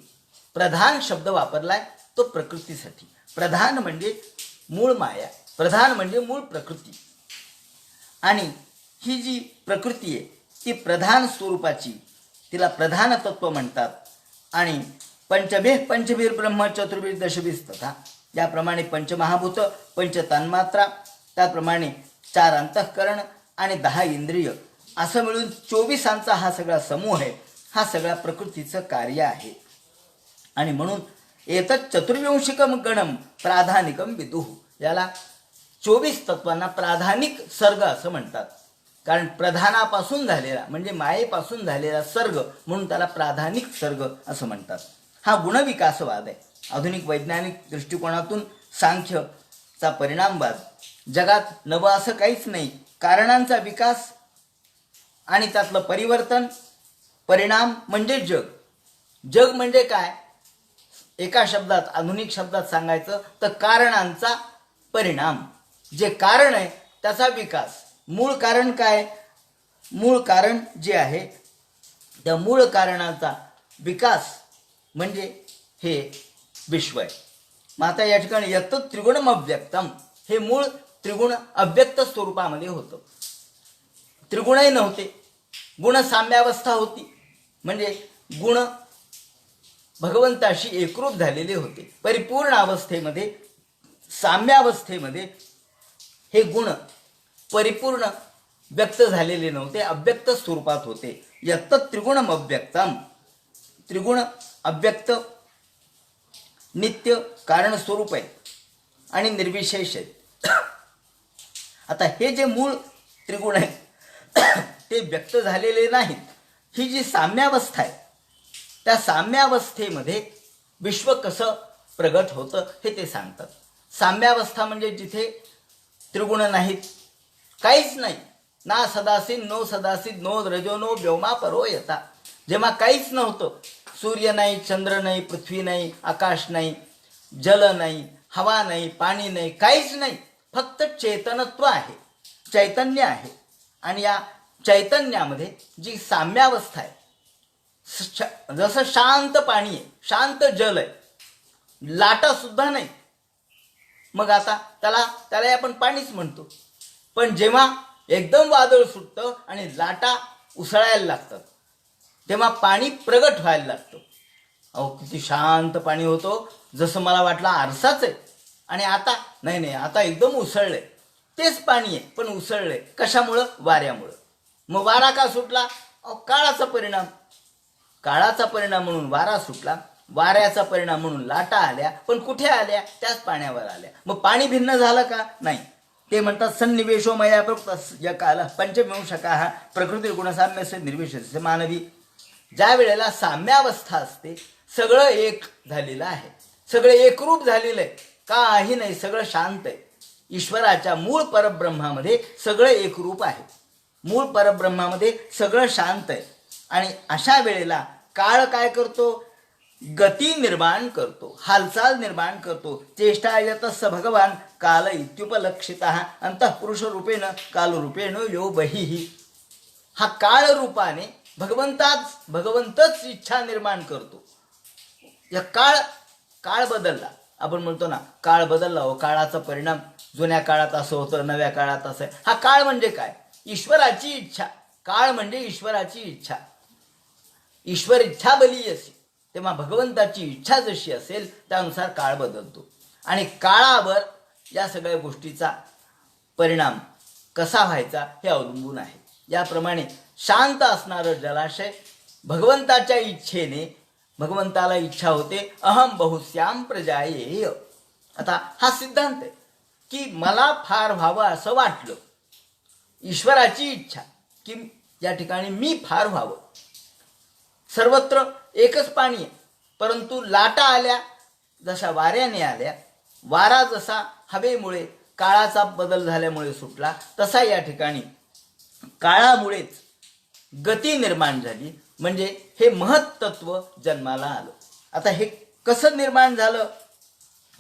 प्रधान शब्द वापरलाय तो प्रकृतीसाठी. प्रधान म्हणजे मूळ माया, प्रधान म्हणजे मूळ प्रकृती. आणि ही जी प्रकृती आहे ती प्रधान स्वरूपाची, तिला प्रधान तत्व म्हणतात. आणि पंचभीर ब्रह्म चतुर्भीर दशभीर तथा, याप्रमाणे पंचमहाभूत, पंच तन्मात्रा, त्याप्रमाणे 4 अंतःकरण आणि 10 इंद्रिय, असं मिळून 24 हा सगळा समूह आहे. हा सगळा प्रकृतीचं कार्य आहे. आणि म्हणून एतत् चतुर्विंशिकम गणम प्राधानिकम विदुः, याला 24 तत्वांना प्राधानिक सर्ग असं म्हणतात. कारण प्रधानापासून झालेला म्हणजे मायेपासून झालेला सर्ग म्हणून त्याला प्राधानिक सर्ग असं म्हणतात. हा गुणविकासवाद आहे. आधुनिक वैज्ञानिक दृष्टिकोनातून सांख्यचा परिणामवाद. जगात नवं असं काहीच नाही, कारणांचा विकास आणि त्यातलं परिवर्तन. परिणाम म्हणजे जग. जग म्हणजे काय, एका शब्दात, आधुनिक शब्दात सांगायचं तर कारणांचा परिणाम. जे कारण आहे त्याचा विकास. मूळ कारण काय, मूळ कारण जे आहे त्या मूळ कारणाचा विकास म्हणजे हे विश्व आहे. मग आता या ठिकाणी यत्तत् त्रिगुणम अव्यक्तम, हे मूळ त्रिगुण अव्यक्त स्वरूपामध्ये होतं. त्रिगुणही नव्हते, गुण साम्यावस्था होती. म्हणजे गुण भगवंताशी एकरूप झालेले होते. परिपूर्ण अवस्थेमध्ये, साम्यावस्थेमध्ये हे गुण परिपूर्ण व्यक्त झालेले नव्हते, अव्यक्त स्वरूपात होते. यत्तत् त्रिगुणम अव्यक्तम, त्रिगुण अव्यक्त, नित्य कारण स्वरूप आहे आणि निर्विशेष आहेत. आता हे जे मूळ त्रिगुण आहेत ते व्यक्त झालेले नाहीत. ही जी साम्यावस्था आहे त्या साम्यावस्थेमध्ये विश्व कसं प्रगट होतं हे ते सांगतात. साम्यावस्था म्हणजे जिथे त्रिगुण नाहीत, काहीच नाही, ना सदासीन नो सदासीन नो रजो नो व्योमा परो यथा. जेव्हा काहीच नव्हतं, सूर्य नाही, चंद्र नाही, पृथ्वी नाही, आकाश नाही, जल नाही, हवा नाही, पाणी नाही, काहीच नाही, फक्त चेतनत्व आहे, चैतन्य आहे. आणि या चैतन्यामध्ये जी साम्यावस्था आहे, जसं शांत पाणी आहे, शांत जल आहे, लाटा सुद्धा नाही, मग आता त्याला आपण पाणीच म्हणतो. पण जेव्हा एकदम वादळ सुटतं आणि लाटा उसळायला लागतात, तेव्हा पाणी प्रगट व्हायला लागतं. अहो किती शांत पाणी होतं, जसं मला वाटलं आरसाच आहे. आणि आता नाही, आता एकदम उसळलंय. तेच पाणी आहे पण उसळलंय. कशामुळं? वाऱ्यामुळं. मग वारा का सुटला? अहो काळाचा परिणाम. काळाचा परिणाम म्हणून वारा सुटला, वाऱ्याचा परिणाम म्हणून लाटा आल्या. पण कुठे आल्या? त्याच पाण्यावर आल्या. मग पाणी भिन्न झालं का? नाही. ते म्हणतात सन्निवेशो मया प्रोक्त या काल पंचविंशका प्रकृती गुणसाम्यस्य निर्विशेष मानवी. ज्या वेळेला साम्यावस्था असते, सगळं एक झालेलं आहे, सगळं एकरूप झालेलं आहे, काही नाही, सगळं शांत आहे. ईश्वराच्या मूळ परब्रह्मामध्ये सगळं एकरूप आहे, मूळ परब्रह्मामध्ये सगळं शांत आहे. आणि अशा वेळेला काळ काय करतो? गती निर्माण करतो, हालचाल निर्माण करतो. चेष्टा यतस्स भगवान काल इत्युपलक्षितः अंतःपुरुष रूपेण कालरूपेण यो बहिः. हा काळ रूपाने भगवंतच इच्छा निर्माण करतो. या काळ बदलला, आपण म्हणतो ना काळ बदलला, हो काळाचा परिणाम. जुन्या काळात असं होतं, नव्या काळात असं आहे. हा काळ म्हणजे काय? ईश्वराची इच्छा. काळ म्हणजे ईश्वराची इच्छा. ईश्वर इच्छा बलीयसी. तेव्हा भगवंताची इच्छा जशी असेल त्यानुसार काळ बदलतो. आणि काळावर या सगळ्या गोष्टीचा परिणाम कसा व्हायचा हे अवलंबून आहे. याप्रमाणे शांत असणारं जलाशय भगवंताच्या इच्छेने, भगवंताला इच्छा होते अहम बहुश्याम प्रजायेय. आता हा सिद्धांत आहे की मला फार व्हावं असं वाटलं, ईश्वराची इच्छा की या ठिकाणी मी फार व्हावं. सर्वत्र एकच पाणी आहे, परंतु लाटा आल्या जशा वाऱ्याने आल्या, वारा जसा हवेमुळे काळाचा बदल झाल्यामुळे सुटला, तसा या ठिकाणी काळामुळेच गती निर्माण झाली. म्हणजे हे महत्त्व जन्माला आलं. आता हे कसं निर्माण झालं?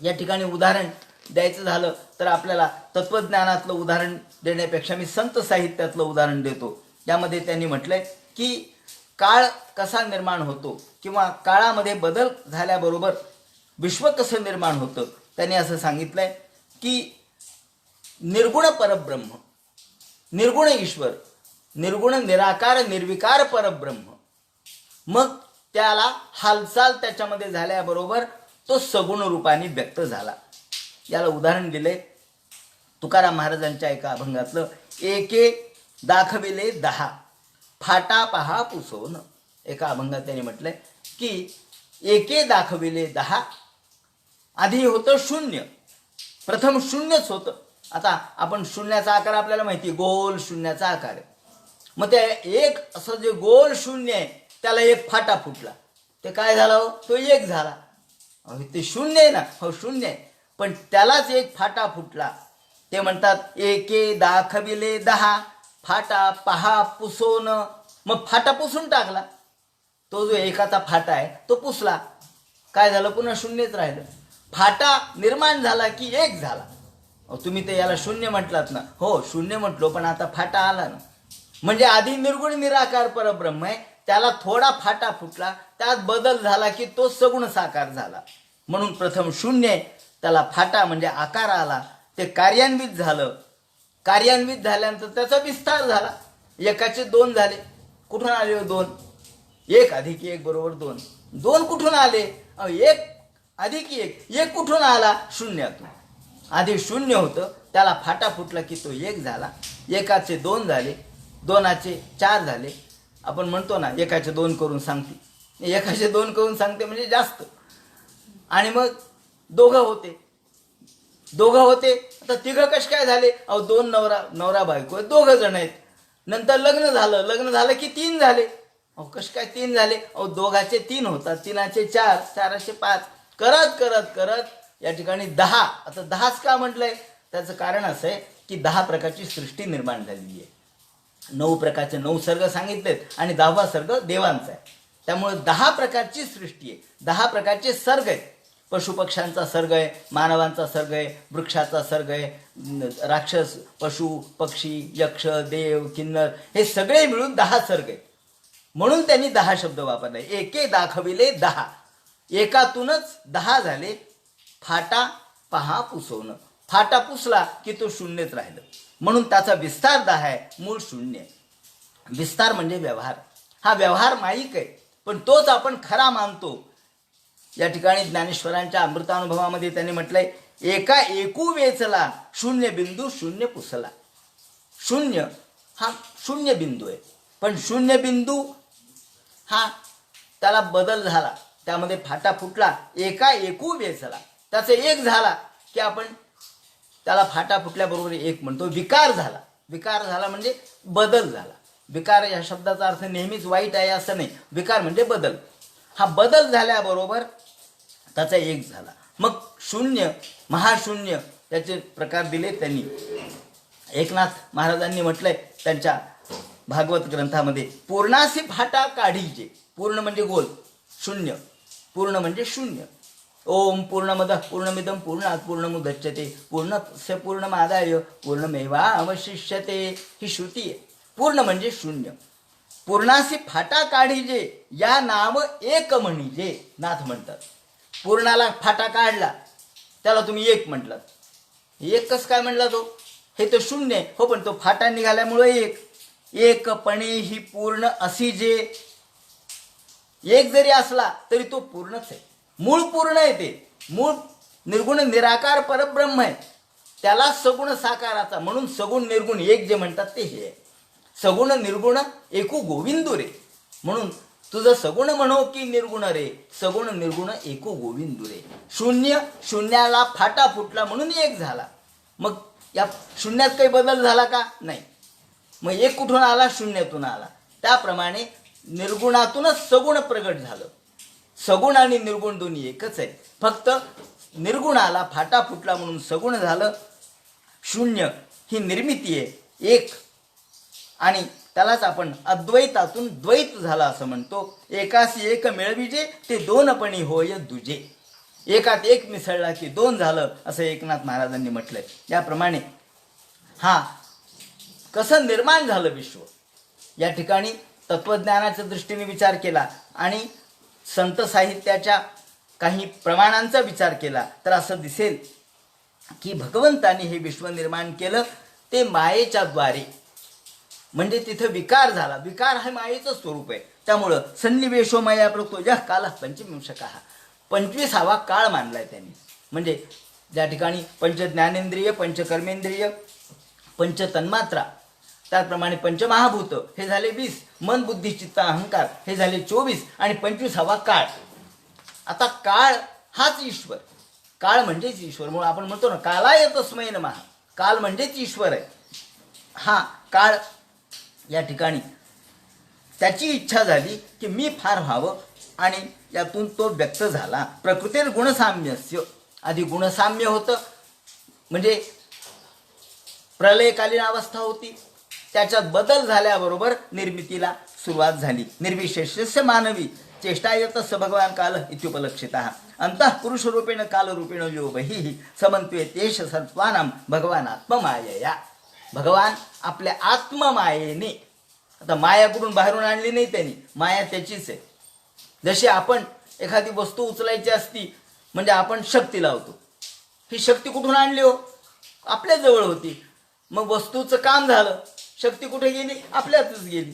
या ठिकाणी उदाहरण द्यायचं झालं तर आपल्याला तत्वज्ञानातलं उदाहरण देण्यापेक्षा मी संत साहित्यातलं उदाहरण देतो. यामध्ये त्यांनी म्हटलंय की काळ कसा निर्माण होतो किंवा काळामध्ये बदल झाल्याबरोबर विश्व कसं निर्माण होतं. त्यांनी असं सांगितलंय की निर्गुण परब्रह्म, निर्गुण ईश्वर, निर्गुण निराकार निर्विकार परब्रह्म, मग त्याला हालचाल त्याच्यामध्ये झाल्याबरोबर तो सगुण रूपाने व्यक्त झाला. याला उदाहरण दिले तुकाराम महाराजांच्या एका अभंगातलं. एके दाखविले 10 फाटा पहा पुसोन. एका अभंगात त्यांनी म्हटलंय की एके दाखविले 10. आधी होतं शून्य, प्रथम शून्यच होतं. आता आपण शून्याचा आकार आपल्याला माहिती, गोल शून्याचा आकार आहे. मग ते एक असं जे गोल शून्य आहे त्याला एक फाटा फुटला. ते काय झालं? हो तो एक झाला. ते शून्य आहे ना, हो शून्य आहे, पण त्यालाच एक फाटा फुटला. ते म्हणतात एके दाखविले 10 फाटा पहा पुसोन. मग फाटा पुसून टाकला. तो जो एकाचा फाटा आहे तो पुसला. काय झालं? पुन्हा शून्यच राहिलं. फाटा निर्माण झाला की एक झाला. तुम्ही ते याला शून्य म्हटलात ना, हो शून्य म्हटलो, पण आता फाटा आला ना. म्हणजे आधी निर्गुण निराकार परब्रह्म आहे, त्याला थोडा फाटा फुटला, त्यात बदल झाला की तो सगुण साकार झाला. म्हणून प्रथम शून्य आहे, त्याला फाटा म्हणजे आकार आला, ते कार्यान्वित झालं. कार्यान्वित झाल्यानंतर त्याचा विस्तार झाला. एकाचे 2 झाले. कुठून आले 2? 1 अधिक 1 बरोबर 2. 2 कुठून आले? 1 अधिक 1. 1 कुठून आला? शून्यातून. आधी शून्य होतं, त्याला फाटा फुटला की तो 1 झाला. एकाचे 2 झाले, 2चे 4 झाले. आपण म्हणतो ना एकाचे 2 करून सांगते, एकाचे 2 करून सांगते म्हणजे जास्त. आणि मग दोघं होते. आता तिघं कश काय झाले? 2 नवरा बायको, 2 जण आहेत. नंतर लग्न झालं की 3 झाले. कश काय 3 झाले? 2चे 3 होतात, 3चे 4, 4चे 5, करत या ठिकाणी 10. आता 10च का म्हटलंय? त्याचं कारण असं आहे की 10 प्रकारची सृष्टी निर्माण झालेली आहे. 9 प्रकारचे 9 सर्ग सांगितलेत आणि 10वा सर्ग देवांचा आहे. त्यामुळे 10 प्रकारची सृष्टी आहे, 10 प्रकारचे सर्ग आहेत. पशुपक्ष्यांचा सर्ग आहे, मानवांचा सर्ग आहे, वृक्षाचा सर्ग आहे, राक्षस, पशु, पक्षी, यक्ष, देव, किन्नर हे सगळे मिळून 10 सर्ग आहेत. म्हणून त्यांनी 10 शब्द वापरले. एके दाखविले 10, एकातूनच 10 झाले. फाटा पहा पुसवणं, फाटा पुसला की तो शून्यच राहिलं, म्हणून त्याचा विस्तार 10 आहे, मूळ शून्य आहे. विस्तार म्हणजे व्यवहार. हा व्यवहार माईक आहे, पण तोच आपण खरा मानतो. या ठिकाणी ज्ञानेश्वरांच्या अमृतानुभवामध्ये त्यांनी म्हटलंय, एका एकू वेचला शून्य बिंदू शून्य पुसला. शून्य हा शून्य बिंदू आहे, पण शून्य बिंदू हा त्याला बदल झाला, त्यामध्ये फाटा फुटला. एका एकू वेचला, त्याचा एक झाला की आपण त्याला फाटा फुटल्याबरोबर एक म्हणतो. विकार झाला, विकार झाला म्हणजे बदल झाला. विकार या शब्दाचा अर्थ नेहमीच वाईट आहे असं नाही. विकार म्हणजे बदल. हा बदल झाल्याबरोबर त्याचा एक झाला. मग शून्य, महाशून्य त्याचे प्रकार दिले त्यांनी. एकनाथ महाराजांनी म्हटलंय त्यांच्या भागवत ग्रंथामध्ये, पूर्णासी फाटा काढीचे. पूर्ण म्हणजे गोल, शून्य पूर्ण म्हणजे शून्य. ओम पूर्णमद पूर्णमिदं पूर्णात् पूर्णमुदच्यते पूर्णस्य पूर्णमादाय पूर्णमेवावशिष्यते. ही श्रुती आहे. पूर्ण म्हणजे शून्य. पूर्णासी फाटा काढीजे या नाम एक म्हणजे, नाथ म्हणतात. पूर्णाला फाटा काढला त्याला तुम्ही एक म्हटलात. एक कसं काय म्हणला तो? हे तर शून्य आहे. हो, पण तो फाटा निघाल्यामुळे एक. एकपणे ही पूर्ण असी जे, एक जरी असला तरी तो पूर्णच आहे. मूळ पूर्ण आहे ते. मूळ निर्गुण निराकार परब्रह्म आहे. त्याला सगुण साकाराचा, म्हणून सगुण निर्गुण एक जे म्हणतात ते हे आहे. सगुण निर्गुण एकू गोविंदू रे. म्हणून तुझं सगुण म्हणो की निर्गुण रे, सगुण निर्गुण एकू गोविंदू रे. शून्य, शून्याला फाटा फुटला म्हणून एक झाला. मग या शून्यात काही बदल झाला का? नाही. मग एक कुठून आला? शून्यातून आला. त्याप्रमाणे निर्गुणातूनच सगुण प्रगट झालं. सगुण आणि निर्गुण दोन्ही एकच आहे. फक्त निर्गुणाला फाटा फुटला म्हणून सगुण झालं. शून्य ही निर्मिती आहे, एक, आणि त्यालाच आपण अद्वैतातून द्वैत झाला असं म्हणतो. एकासी एक मिळविजे ते दोनपणी होय दुजे. एकात एक मिसळला की दोन झालं असं एकनाथ महाराजांनी म्हटलंय. याप्रमाणे हा कसं निर्माण झालं विश्व, या ठिकाणी तत्वज्ञानाच्या दृष्टीने विचार केला आणि संत साहित्याच्या काही प्रमाणांचा विचार केला तर असं दिसेल की भगवंतानी हे विश्व निर्माण केलं ते मायेच्या द्वारे. म्हणजे तिथं विकार झाला. विकार हे मायेचं स्वरूप आहे. त्यामुळं सन्निवेशो माया प्रतो या काला पंचविंशका, 25वा काळ मानलाय त्यांनी. म्हणजे ज्या ठिकाणी पंचज्ञानेंद्रिय, पंचकर्मेंद्रिय, पंचतन्मात्रा, त्याप्रमाणे पंचमहाभूत हे झाले 20, मन बुद्धी चित्त अहंकार हे झाले 24 आणि 25वा काळ. आता काळ हाच ईश्वर. काळ म्हणजेच ईश्वर. म्हणून आपण म्हणतो ना, कालाय तस्मै नमः. काल म्हणजेच ईश्वर आहे. हा काळ या ठिकाणी त्याची इच्छा झाली की मी फार व्हावं आणि यातून तो व्यक्त झाला. प्रकृतीर गुणसाम्यस्य. आधी गुणसाम्य होतं, म्हणजे प्रलयकालीन अवस्था होती. त्याच्यात बदल झाल्याबरोबर निर्मितीला सुरुवात झाली. निर्विशेषस्य मानवी चेष्टायतस भगवान काल इत्युपलक्षितः अंतः पुरुषरूपेण कालरूपेण यो बहिः समन्वयतेश सत्वानां भगवान आत्ममायया. भगवान आपल्या आत्ममायेने, आता माया कुठून बाहेरून आणली नाही त्यांनी, माया त्याचीच आहे. जशी आपण एखादी वस्तू उचलायची असती म्हणजे आपण शक्ती लावतो. ही शक्ती कुठून आणली हो? आपल्या जवळ होती. मग वस्तूचं काम झालं, शक्ती कुठे गेली? आपल्यातच गेली.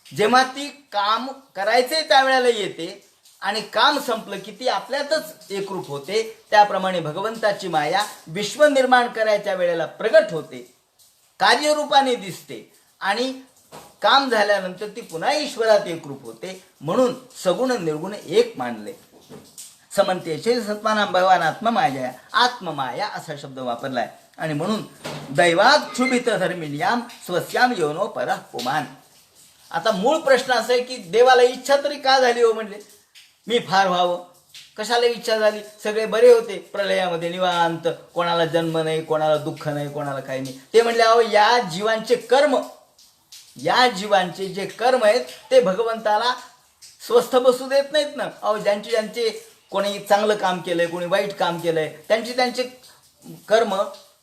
जेव्हा ती काम करायचे त्यावेळेला येते आणि काम संपलं की ती आपल्यातच एकरूप होते. त्याप्रमाणे भगवंताची माया विश्व निर्माण करायच्या वेळेला प्रगट होते, कार्यरूपाने दिसते आणि काम झाल्यानंतर ती पुन्हा ईश्वरात एकरूप होते. म्हणून सगुण निर्गुण एक मानले. समन्वयतेश सत्वानां भगवान आत्ममाया, आत्ममाया असा शब्द वापरलाय. आणि म्हणून दैवात क्षुभित धर्मिण्याम स्वस्याम योनो परः पुमान. आता मूळ प्रश्न असा आहे की देवाला इच्छा तरी का झाली हो? म्हणजे मी फार व्हावं, कशाला इच्छा झाली? सगळे बरे होते प्रलयामध्ये निवांत, कोणाला जन्म नाही, कोणाला दुःख नाही, कोणाला काही नाही. ते म्हणले अहो या जीवांचे कर्म, या जीवांचे जे कर्म आहेत ते भगवंताला स्वस्थ बसू देत नाहीत ना. अहो ज्यांचे ज्यांचे कोणी चांगलं काम केलंय, कोणी वाईट काम केलंय, त्यांचे कर्म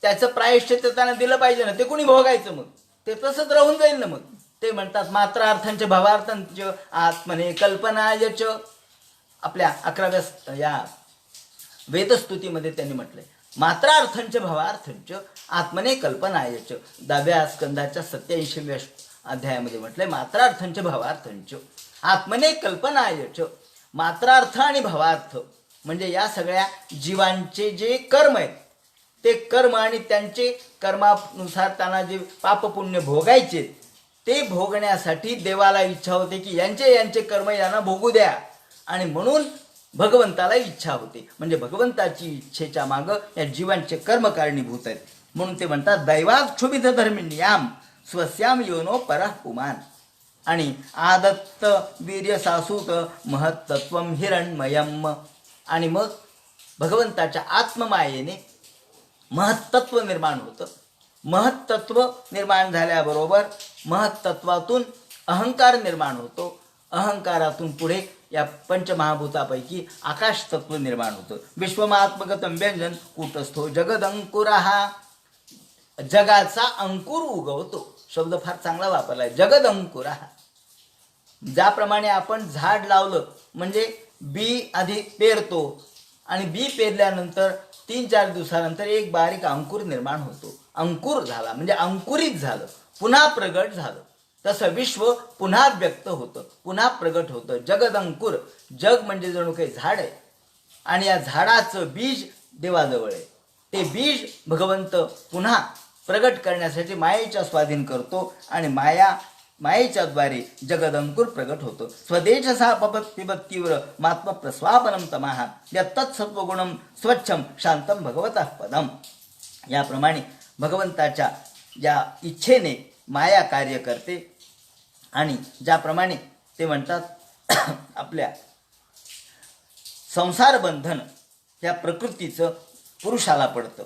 त्याचं प्रायश्चित्त त्यांना दिलं पाहिजे ना. ते कोणी भोगायचं? मग ते तसंच राहून जाईल ना. मग ते म्हणतात मात्रार्थांचे भावार्थांच आत्मने कल्पनायच. आपल्या 11व्या या वेदस्तुतीमध्ये त्यांनी म्हटलंय मात्रार्थांच भावार्थांच आत्मने कल्पनायच. 10व्या स्कंदाच्या 87व्या अध्यायामध्ये म्हटलंय मात्रार्थांच भावार्थांच आत्मने कल्पनायच. मात्रार्थ आणि भावार्थ म्हणजे या सगळ्या जीवांचे जे कर्म आहेत ते कर्म आणि त्यांचे कर्मानुसार त्यांना जे पापपुण्य भोगायचे ते भोगण्यासाठी देवाला इच्छा होते की यांचे कर्म यांना भोगू द्या. आणि म्हणून भगवंताला इच्छा होते. म्हणजे भगवंताची इच्छेच्या मागं या जीवांचे कर्म कारणीभूत आहेत. म्हणून ते म्हणतात दैवाक्षुभित धर्मिण्याम स्वस्याम योनो परः पुमान. आणि आदत्त वीर्य सासूत महत्तत्वम हिरण्मयम. आणि मग भगवंताच्या आत्ममायेने महत्तत्व निर्माण होतं. महत्तत्व निर्माण झाल्याबरोबर महत्तत्वातून अहंकार निर्माण होतो. अहंकारातून पुढे या पंचमहाभूतापैकी आकाश तत्व निर्माण होतं. विश्वमात्मगतम व्यंजन कूटस्थो जगदंकुरहा. जगाचा अंकुर उगवतो. शब्द फार चांगला वापरलाय, जगदंकुरहा. ज्याप्रमाणे आपण झाड लावलं म्हणजे बी आधी पेरतो आणि बी पेरल्यानंतर 3-4 दिवसानंतर एक बारीक अंकुर निर्माण होतो. अंकुर झाला म्हणजे अंकुरित झालं, पुन्हा प्रगट झालं. तसं विश्व पुन्हा व्यक्त होतं, पुन्हा प्रगट होतं. जगदंकुर, जग म्हणजे जणू काही झाड आहे आणि या झाडाचं बीज देवाजवळ आहे. ते बीज भगवंत पुन्हा प्रगट करण्यासाठी मायेच्या स्वाधीन करतो आणि मायेच्या द्वारे जगदंकुर प्रगट होतो. स्वदेशसा पिबत तीव्र मात्म प्रस्वापनम तमाहा यत्तत्सत्वगुणम स्वच्छम शांतम भगवतः पदम. याप्रमाणे भगवंताच्या या इच्छेने माया कार्य करते. आणि ज्याप्रमाणे ते म्हणतात आपल्या संसार बंधन या प्रकृतीचं पुरुषाला पडतं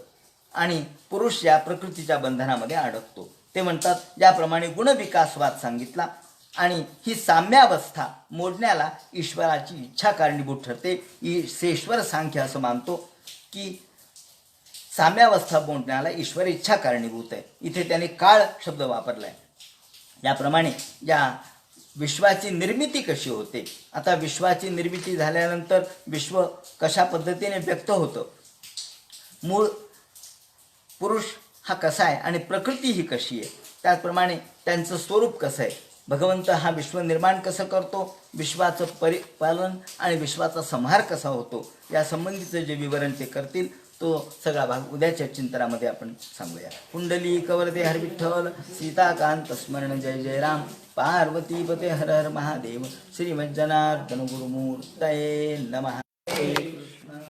आणि पुरुष या प्रकृतीच्या बंधनामध्ये अडकतो. ते म्हणतात ज्याप्रमाणे गुणविकासवाद सांगितला आणि ही साम्यावस्था मोडण्याला ईश्वराची इच्छा कारणीभूत ठरते. ईश्वर सांख्य असं मानतो की साम्यावस्था मोडण्याला ईश्वर इच्छा कारणीभूत आहे. इथे त्याने काळ शब्द वापरला आहे. याप्रमाणे या विश्वाची निर्मिती कशी होते. आता विश्वाची निर्मिती झाल्यानंतर विश्व कशा पद्धतीने व्यक्त होतं, मूळ पुरुष हा कसा आहे आणि प्रकृती ही कशी आहे, त्याचप्रमाणे त्यांचं स्वरूप कसं आहे, भगवंत हा विश्व निर्माण कसं करतो, विश्वाचं परिपालन आणि विश्वाचा संहार कसा होतो, या संबंधीचं जे विवरण ते करतील तो सगळा भाग उद्याच्या चिंतनामध्ये आपण सांगूया. कुंडली कवरदे हर विठ्ठल, सीताकांत स्मरण जय जय राम, पार्वती पते हर हर महादेव, श्रीमज्जनार्दन गुरुमूर्तये नमः.